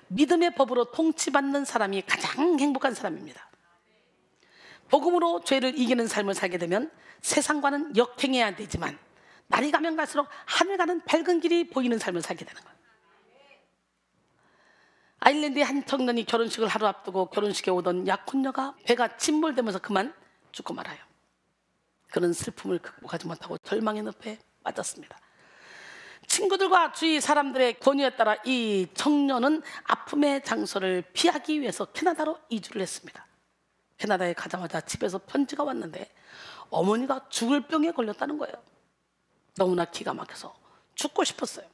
믿음의 법으로 통치받는 사람이 가장 행복한 사람입니다. 복음으로 죄를 이기는 삶을 살게 되면 세상과는 역행해야 되지만 날이 가면 갈수록 하늘과는 밝은 길이 보이는 삶을 살게 되는 거예요. 아일랜드의 한 청년이 결혼식을 하루 앞두고 결혼식에 오던 약혼녀가 배가 침몰되면서 그만 죽고 말아요. 그는 슬픔을 극복하지 못하고 절망의 늪에 빠졌습니다. 친구들과 주위 사람들의 권유에 따라 이 청년은 아픔의 장소를 피하기 위해서 캐나다로 이주를 했습니다. 캐나다에 가자마자 집에서 편지가 왔는데 어머니가 죽을 병에 걸렸다는 거예요. 너무나 기가 막혀서 죽고 싶었어요.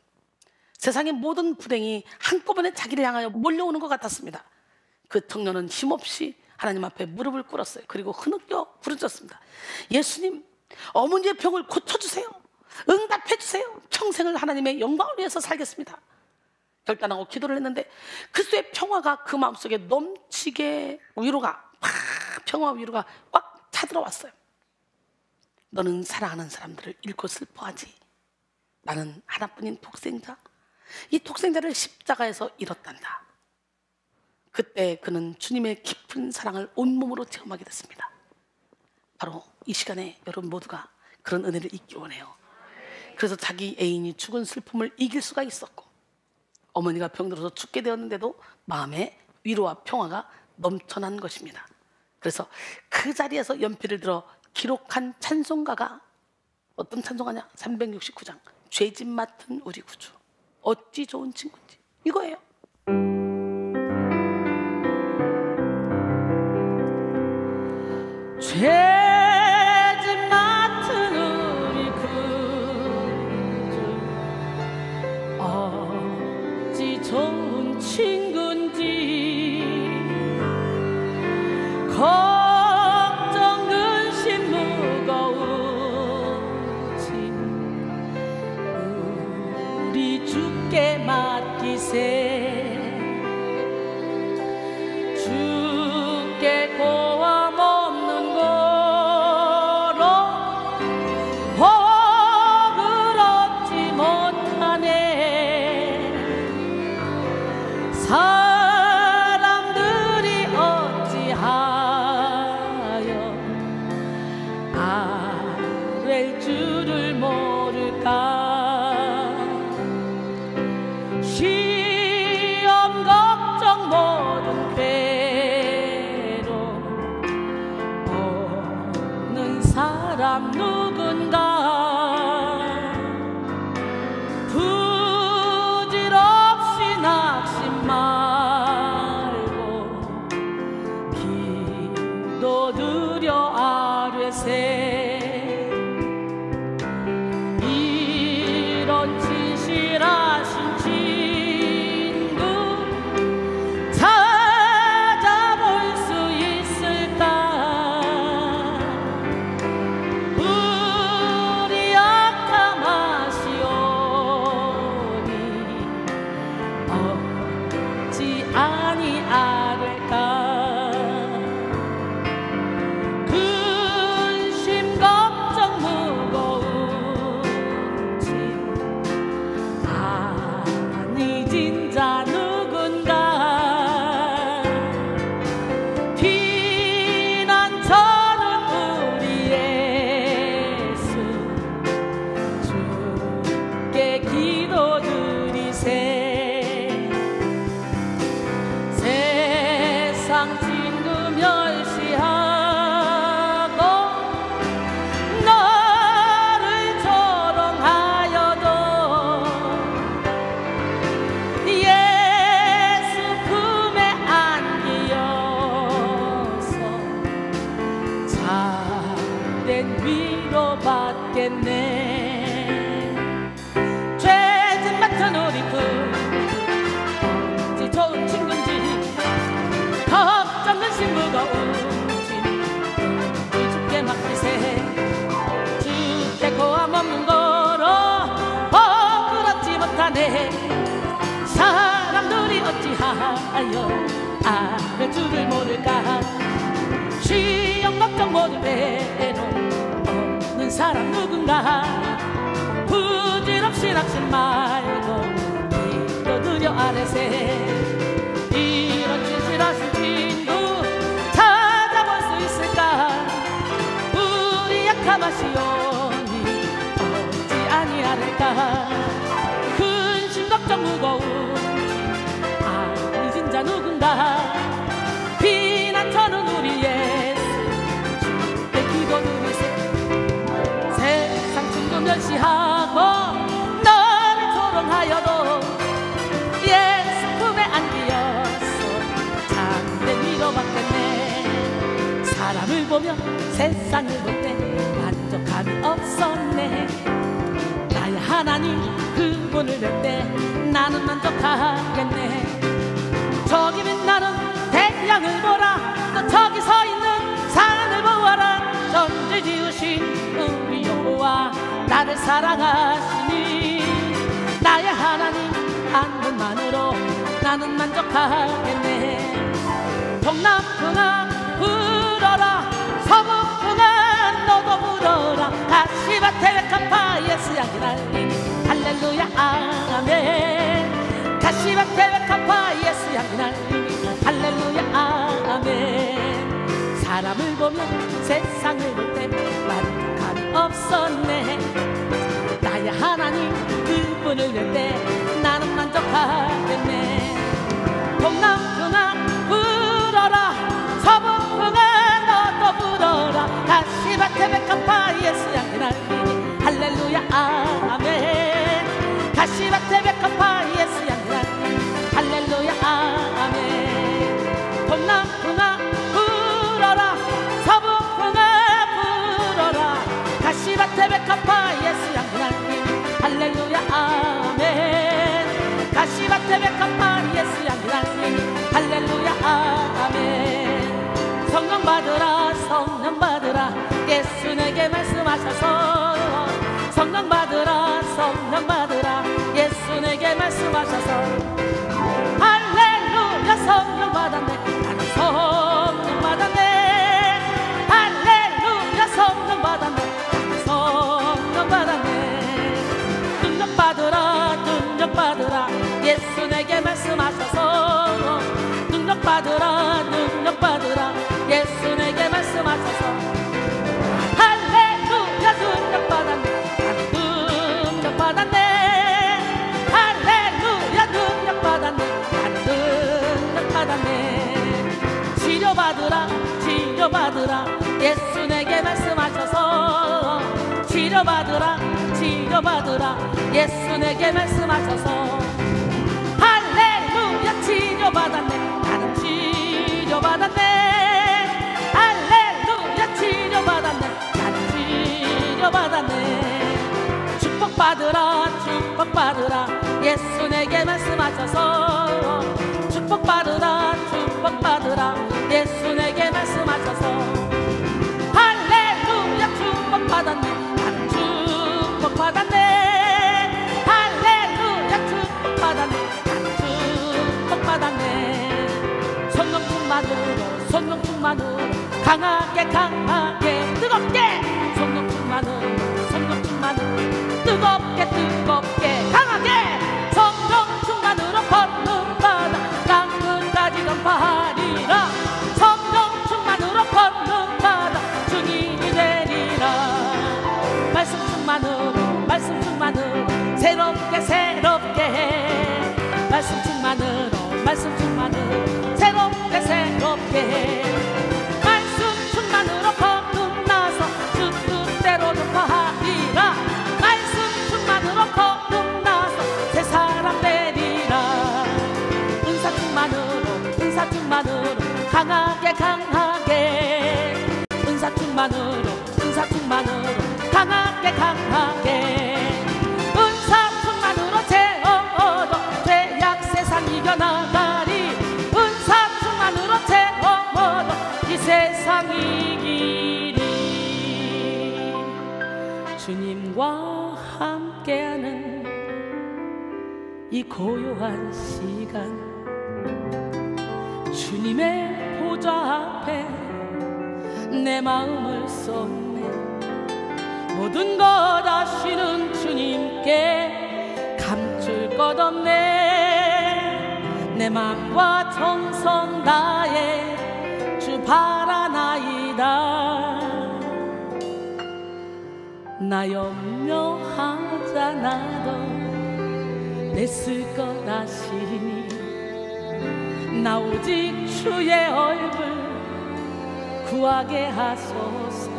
세상의 모든 불행이 한꺼번에 자기를 향하여 몰려오는 것 같았습니다. 그 청년은 힘없이 하나님 앞에 무릎을 꿇었어요. 그리고 흐느껴 부르짖었습니다. 예수님, 어머니의 병을 고쳐주세요. 응답해 주세요. 평생을 하나님의 영광을 위해서 살겠습니다. 결단하고 기도를 했는데 그리스도의 평화가 그 마음속에 넘치게 위로가 평화와 위로가 꽉 차들어왔어요. 너는 사랑하는 사람들을 잃고 슬퍼하지. 나는 하나뿐인 독생자. 이 독생자를 십자가에서 잃었단다. 그때 그는 주님의 깊은 사랑을 온몸으로 체험하게 됐습니다. 바로 이 시간에 여러분 모두가 그런 은혜를 잊기 원해요. 그래서 자기 애인이 죽은 슬픔을 이길 수가 있었고 어머니가 병들어서 죽게 되었는데도 마음에 위로와 평화가 넘쳐난 것입니다. 그래서 그 자리에서 연필을 들어 기록한 찬송가가 어떤 찬송가냐? 369장 죄짐 맡은 우리 구주 어찌 좋은 친구인지 이거예요. 죄짐 맡은 우리 구주 어찌 좋은 친구인지 걱정 근심 무거운 짐 우리 주께 맡기세. 주께 고함 없는 거로 복을 얻지 못하네. 사람들이 어찌하여 아랠 줄을 모를까. 시험 걱정 모든 괴로움 없는 사람 누군가 부질없이 낙심 말고 기도드려 아뢰세. 이런 진실하신 친구 찾아볼 수 있을까. 우리 약함 아시오니 어찌 아니하릴까. 근심 걱정 무거운 짐 아니 진짜 누군가 피난처는 우리 예수 주께 기도드리세. 세상 친구 멸시하고 너를 조롱하여도 예수 품에 안기어서 위로받겠네. 죄진 맡은 우리 부지 좋은 친구인지 걱정 근심 무거운지 주께 맡기세. 주께 고함 없는 거로 부끄럽지 못하네. 사람들이 어찌하여 아를 줄을 모를까. 시험 걱정 모두 배놓는 사람 누군가. 부질없이 낙심 말고 믿어드려 아래세. 이런 진실하신 친구 찾아볼 수 있을까. 우리 약함하시오니 어찌 아니하랄까. 근심 걱정 무거운지 아니 진짜 누군가. 비난처는 우리 예수 주께 기도 드리세. 세상 친구 멸시하고 너를 조롱하여도 예수 품에 안기어서 참된 위로받겠네. 사람을 보며 세상을 볼 때 만족함이 없었네. 나의 하나님 그분을 뵐 때 나는 만족하겠네. 저기 빛나는 태양을 보라. 또 저기 서 있는 산을 보아라. 천지 지으신 우리 여호와 나를 사랑하시니 나의 하나님 한 분만으로 나는 만족하겠네. 동남풍아 불어라. 서북풍아 너도 불어라. 가시밭에 백합화 예수 향기 날리니 할렐루야 아멘. 가시밭에 백합화 예수 향기 날리니 할렐루야 아멘. 사람을 보며 세상을 볼 때 만족함이 없었네. 나의 하나님 그분을 뵐 때 나는 만족하겠네. 동남풍아 불어라. 서북풍아 너도 불어라. 가시밭에 백합화 예수 향기 날리니 할렐루야 아멘. 가시밭에 백합화 예수 향기 날리니 할렐루야 아멘. 동남풍아 불어라. 서북풍아 불어라. 가시밭에 백합화 예수 향기 날리니 할렐루야 아멘. 가시밭에 백합화 예수 향기 날리니 할렐루야 아멘. 성령 받으라 성령 받으라 예수 내게 말씀하셔서. 성령 받으라 성령 받으라 예수 내게 말씀하셔서. 할렐루야 성령 받았네. 나는 성령 받았네. 할렐루야 성령 받았네. 나는 성령 받았네. 능력 받으라 능력 받으라 예수 내게 말씀하셔서. 능력 받으라 능력 받으라 예수 내게 말씀하셔서. 할렐루야 능력 받았네. 나는 능력 받았네. 할렐루야 능력 받았네. 나는 능력 받았네. 치료받으라 치료받으라 예수 내게 말씀하셔서. 치료받으라 치료받으라 예수 내게 말씀하셔서. 할렐루야 치료받았네. 나는 치료받았네. 할렐루야 치료받았네. 나는 치료받았네. 축복받으라 축복받으라 예수 내게 말씀하셔서. 축복받으라 축복받으라 예수 내게 말씀하셔서. 할렐루야 축복받았네. 나는 축복받았네. 할렐루야 축복받았네. 나는 축복받았네. 성령 충만으로 성령 충만으로 강하게 강하게 뜨겁게. 성령 충만으로 성령 충만으로 뜨겁게 뜨겁게 강하게. 성령 충만으로 걷는 바다 땅끝까지 전파하리라. 성령 충만으로 걷는 바다 주님이 되리라. 말씀 충만으로 말씀 충만으로 새롭게 새롭게. 말씀 충만으로 말씀 충만으로 새롭게 새롭게. 말씀 충만으로 거듭나서 주 뜻대로 전파하리라. 말씀 충만으로 거듭나 강하게 강하게 은사 충만으로 채워도 죄악 세상 이겨나가리 은사 충만으로 채워도 이 세상 이기리 주님과 함께하는 이 고요한 시간 주님의 보좌 앞에 내 마음을 쏟네 모든 것 아시는 주님께 감출 것 없네 내 맘과 정성 다해 주 바라나이다 나 염려하잖아도 애쓸 것 아시니 나 오직 주의 얼굴 구하게 하소서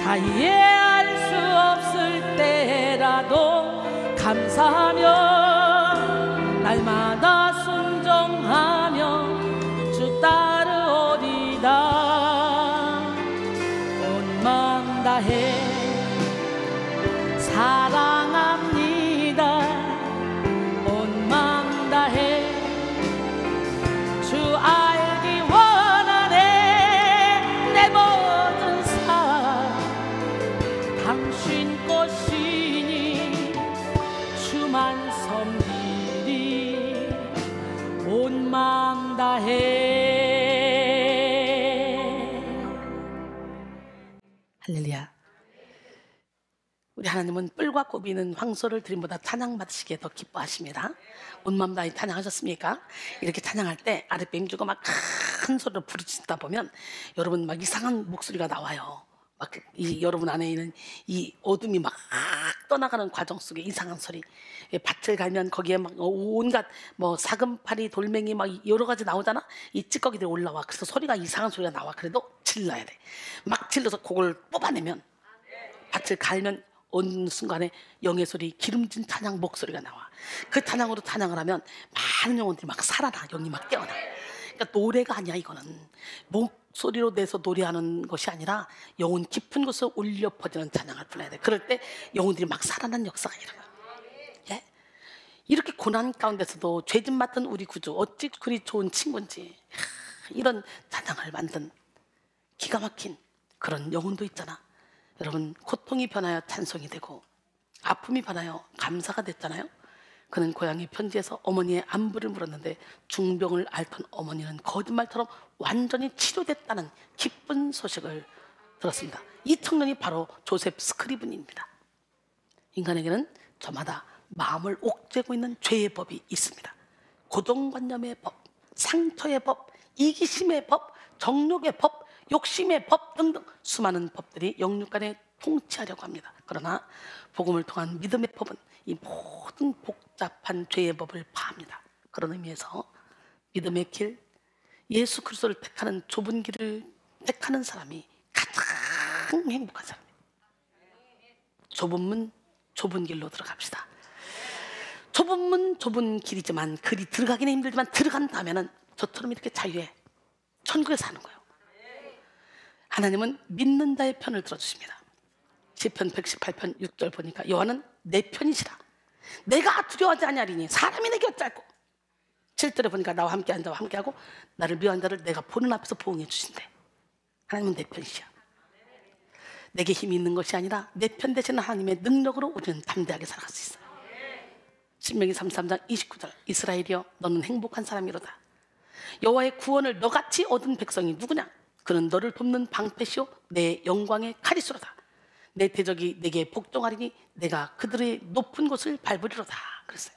다 이해할 수 없을 때라도 감사하며 날마다 순종하며 주 따르오리다 온 마음 다해 사랑합니다 온 마음 다해 주 알기 원하네 내 모든 삶 당신 것이니 주만 섬기리 온 마음 다해 할렐루야 우리 하나님은 뿔과 고비는 황소를 드림보다 찬양받으시기에 더 기뻐하십니다. 온 마음 다해 찬양하셨습니까? 이렇게 찬양할 때 아랫배 힘주고 막 큰 소리로 부르짖다 보면 여러분 막 이상한 목소리가 나와요. 막 여러분 안에 있는 이 어둠이 막 떠나가는 과정 속에 이상한 소리. 밭을 가면 거기에 막 온갖 뭐 사금파리 돌멩이 막 여러 가지 나오잖아. 이 찌꺼기들이 올라와. 그래서 소리가 이상한 소리가 나와. 그래도 질러야 돼. 막 질러서 그걸 뽑아내면 밭을 갈면 어느 순간에 영의 소리, 기름진 찬양 목소리가 나와. 그 찬양으로 찬양을 하면 많은 영혼들이 막 살아나, 영이 막 깨어나. 그러니까 노래가 아니야. 이거는 목소리로 내서 노래하는 것이 아니라 영혼 깊은 곳에 울려 퍼지는 찬양을 불러야 돼. 그럴 때 영혼들이 막 살아난 역사가 일어나. 예? 이렇게 고난 가운데서도 죄짐 맡은 우리 구주 어찌 그리 좋은 친구인지 이런 찬양을 만든 기가 막힌 그런 영혼도 있잖아. 여러분 고통이 변하여 찬송이 되고 아픔이 변하여 감사가 됐잖아요. 그는 고향의 편지에서 어머니의 안부를 물었는데 중병을 앓던 어머니는 거짓말처럼 완전히 치료됐다는 기쁜 소식을 들었습니다. 이 청년이 바로 조셉 스크리븐입니다. 인간에게는 저마다 마음을 옥죄고 있는 죄의 법이 있습니다. 고정관념의 법, 상처의 법, 이기심의 법, 정욕의 법, 욕심의 법 등등 수많은 법들이 영육간에 통치하려고 합니다. 그러나 복음을 통한 믿음의 법은 이 모든 복잡한 죄의 법을 파합니다. 그런 의미에서 믿음의 길, 예수 그리스도를 택하는 좁은 길을 택하는 사람이 가장 행복한 사람이에요. 좁은 문, 좁은 길로 들어갑시다. 좁은 문, 좁은 길이지만 그리 들어가기는 힘들지만 들어간다면은 저처럼 이렇게 자유해 천국에 사는 거예요. 하나님은 믿는 자의 편을 들어주십니다. 시편 118편 6절 보니까 여호와는 내 편이시라. 내가 두려워하지 아니하리니 사람이 내게 어찌할꼬. 7절에 보니까 나와 함께한 자와 함께하고 나를 미워한 자를 내가 보는 앞에서 보응해 주신대. 하나님은 내 편이시야. 내게 힘이 있는 것이 아니라 내 편 되시는 하나님의 능력으로 우리는 담대하게 살아갈 수 있어요. 신명기 33장 29절 이스라엘이여 너는 행복한 사람이로다. 여호와의 구원을 너같이 얻은 백성이 누구냐? 그는 너를 돕는 방패시오 내 영광의 칼이시로다. 내 대적이 내게 복종하리니 내가 그들의 높은 곳을 밟으리로다. 그랬어요.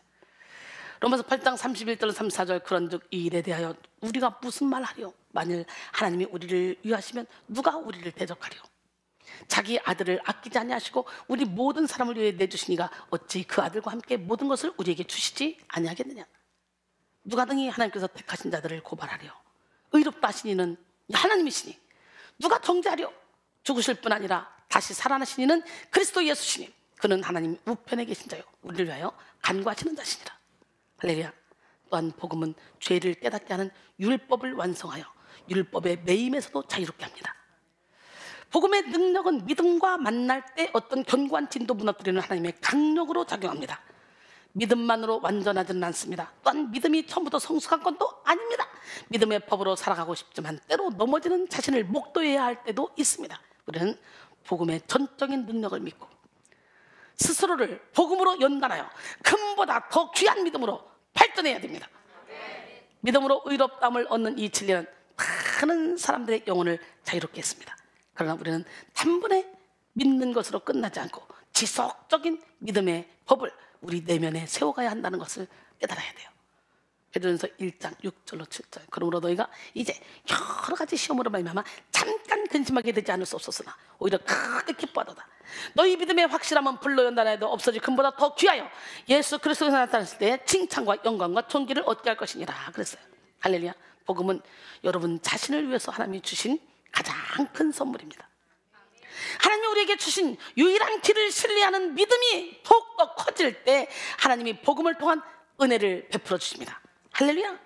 로마서 8장 31절 34절 그런즉 이 일에 대하여 우리가 무슨 말하리요? 만일 하나님이 우리를 위하시면 누가 우리를 대적하리요? 자기 아들을 아끼지 아니하시고 우리 모든 사람을 위해 내주시니가 어찌 그 아들과 함께 모든 것을 우리에게 주시지 아니하겠느냐? 누가 등이 하나님께서 택하신 자들을 고발하리요? 의롭다 하시니는 하나님이시니 누가 정죄하리요? 죽으실 뿐 아니라 다시 살아나신 이는 그리스도 예수시니 그는 하나님 우편에 계신 자요 우리를 위하여 간구하시는 자시니라. 할렐루야. 또한 복음은 죄를 깨닫게 하는 율법을 완성하여 율법의 매임에서도 자유롭게 합니다. 복음의 능력은 믿음과 만날 때 어떤 견고한 진도 무너뜨리는 하나님의 강력으로 작용합니다. 믿음만으로 완전하지는 않습니다. 또한 믿음이 처음부터 성숙한 건 또 아닙니다. 믿음의 법으로 살아가고 싶지만 때로 넘어지는 자신을 목도해야 할 때도 있습니다. 우리는 복음의 전적인 능력을 믿고 스스로를 복음으로 연단하여 금보다 더 귀한 믿음으로 발전해야 됩니다. 믿음으로 의롭다함을 얻는 이 진리는 많은 사람들의 영혼을 자유롭게 했습니다. 그러나 우리는 단번에 믿는 것으로 끝나지 않고 지속적인 믿음의 법을 우리 내면에 세워가야 한다는 것을 깨달아야 돼요. 베드로전서 1장 6절로 7절. 그러므로 너희가 이제 여러 가지 시험으로 말미암아 잠깐 근심하게 되지 않을 수 없었으나 오히려 크게 기뻐하도다. 너희 믿음의 확실함은 불로 연단하여도 없어질 금보다 더 귀하여 예수 그리스도에서 나타났을 때 칭찬과 영광과 존귀를 얻게 할 것이니라 그랬어요. 할렐루야. 복음은 여러분 자신을 위해서 하나님이 주신 가장 큰 선물입니다. 하나님이 우리에게 주신 유일한 길을 신뢰하는 믿음이 더욱더 커질 때 하나님이 복음을 통한 은혜를 베풀어 주십니다. 할렐루야.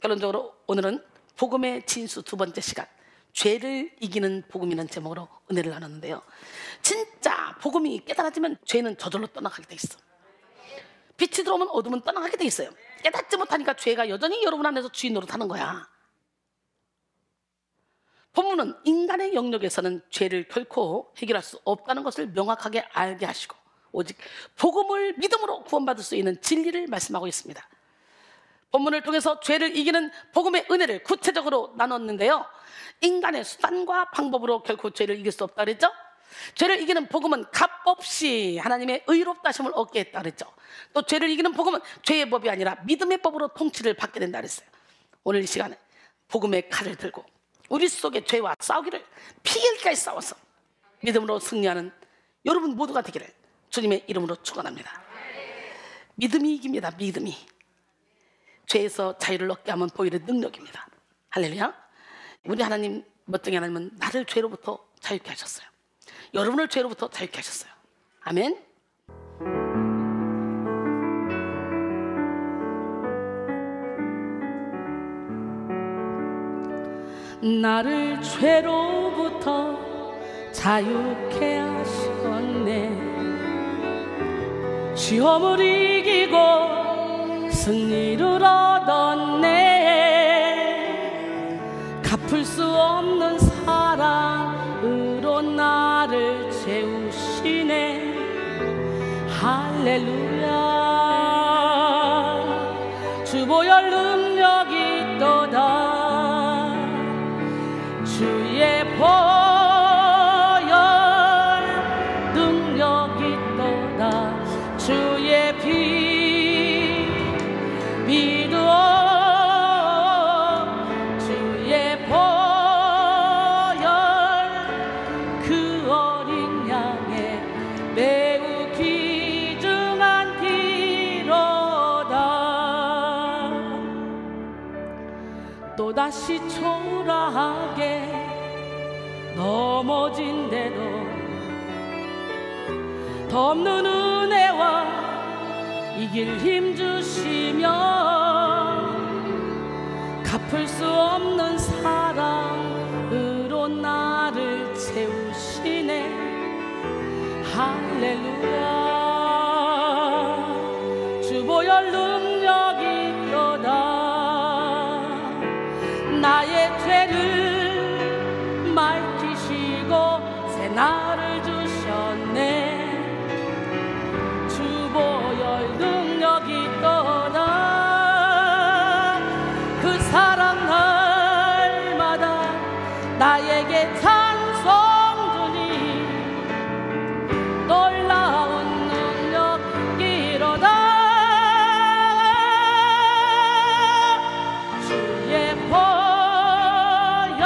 결론적으로 오늘은 복음의 진수 두 번째 시간, 죄를 이기는 복음이라는 제목으로 은혜를 나눴는데요. 진짜 복음이 깨달아지면 죄는 저절로 떠나가게 돼 있어. 빛이 들어오면 어둠은 떠나가게 돼 있어요. 깨닫지 못하니까 죄가 여전히 여러분 안에서 주인 노릇하는 거야. 본문은 인간의 영역에서는 죄를 결코 해결할 수 없다는 것을 명확하게 알게 하시고 오직 복음을 믿음으로 구원받을 수 있는 진리를 말씀하고 있습니다. 본문을 통해서 죄를 이기는 복음의 은혜를 구체적으로 나눴는데요. 인간의 수단과 방법으로 결코 죄를 이길 수 없다 그랬죠. 죄를 이기는 복음은 값 없이 하나님의 의롭다 하심을 얻게 했다 그랬죠. 또 죄를 이기는 복음은 죄의 법이 아니라 믿음의 법으로 통치를 받게 된다 그랬어요. 오늘 이 시간에 복음의 칼을 들고 우리 속의 죄와 싸우기를 피일까지 싸워서 믿음으로 승리하는 여러분 모두가 되기를 주님의 이름으로 축원합니다. 믿음이 이깁니다. 믿음이 죄에서 자유를 얻게 하면 보일의 능력입니다. 할렐루야. 우리 하나님 멋쟁이 하나님은 나를 죄로부터 자유케 하셨어요. 여러분을 죄로부터 자유케 하셨어요. 아멘. 나를 죄로부터 자유케 하셨네. 시험을 이기고 승리를 얻었네. 갚을 수 없는 사랑으로 나를 채우시네. 할렐루야. 주보혈 능력이 있도다. 주의 보혈 능력이 있도다. 주의 피 믿어. 주의 보혈 그 어린 양의 매우 귀중한 피로다. 또다시 초라하게 넘어진대도 덮는 은혜와 이길 힘 주시며 갚을 수 없는 사랑으로 나를 채우시네. 할렐루야. 주보혈 능력이 있도다. 나의 죄를 맑히시고 새 날을 주셨네. 주보혈 능력이 있도다. 그 사랑 날마다 나에게 찬송 주니 놀라운 능력이로다. 주의 보혈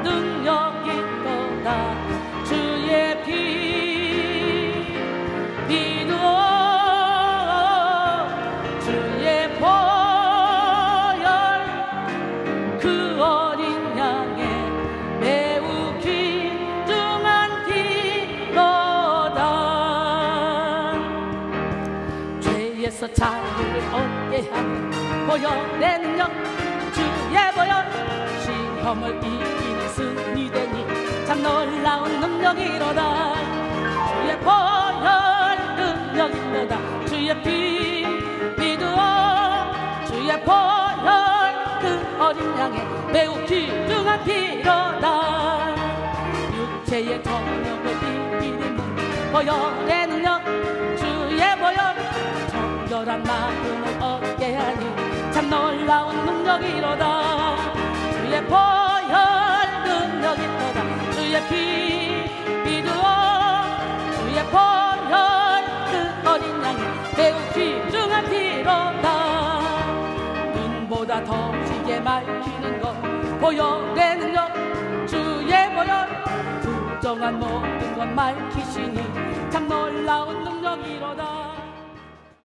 능력이 있도다. 주의 피 비누어 주의 보혈 그 어린 양의 매우 귀중한 피로다. 죄에서 자유를 얻게 하는 보혈의 능력. 주의 보혈 시험을 이기는 승리되니 참 놀라운 능력이로다. 주의 보혈 능력이로다. 주의 피 믿으어 주의 보혈 그 어린 양의 매우 귀중한 피로다. 육체의 정욕을 이기는 보혈의 능력 주의 보혈 정결한 마음을 얻게 하니 참 놀라운 능력이로다. 주의 보혈 능력이로다. 주의 피 믿으어 주의 보혈 그 어린 양의 매우 귀중한 피로다. 눈보다 더 지게 밝히는 것 보혈의 능력 주의 보혈 부정한 모든 것 밝히시니 참 놀라운 능력이로다.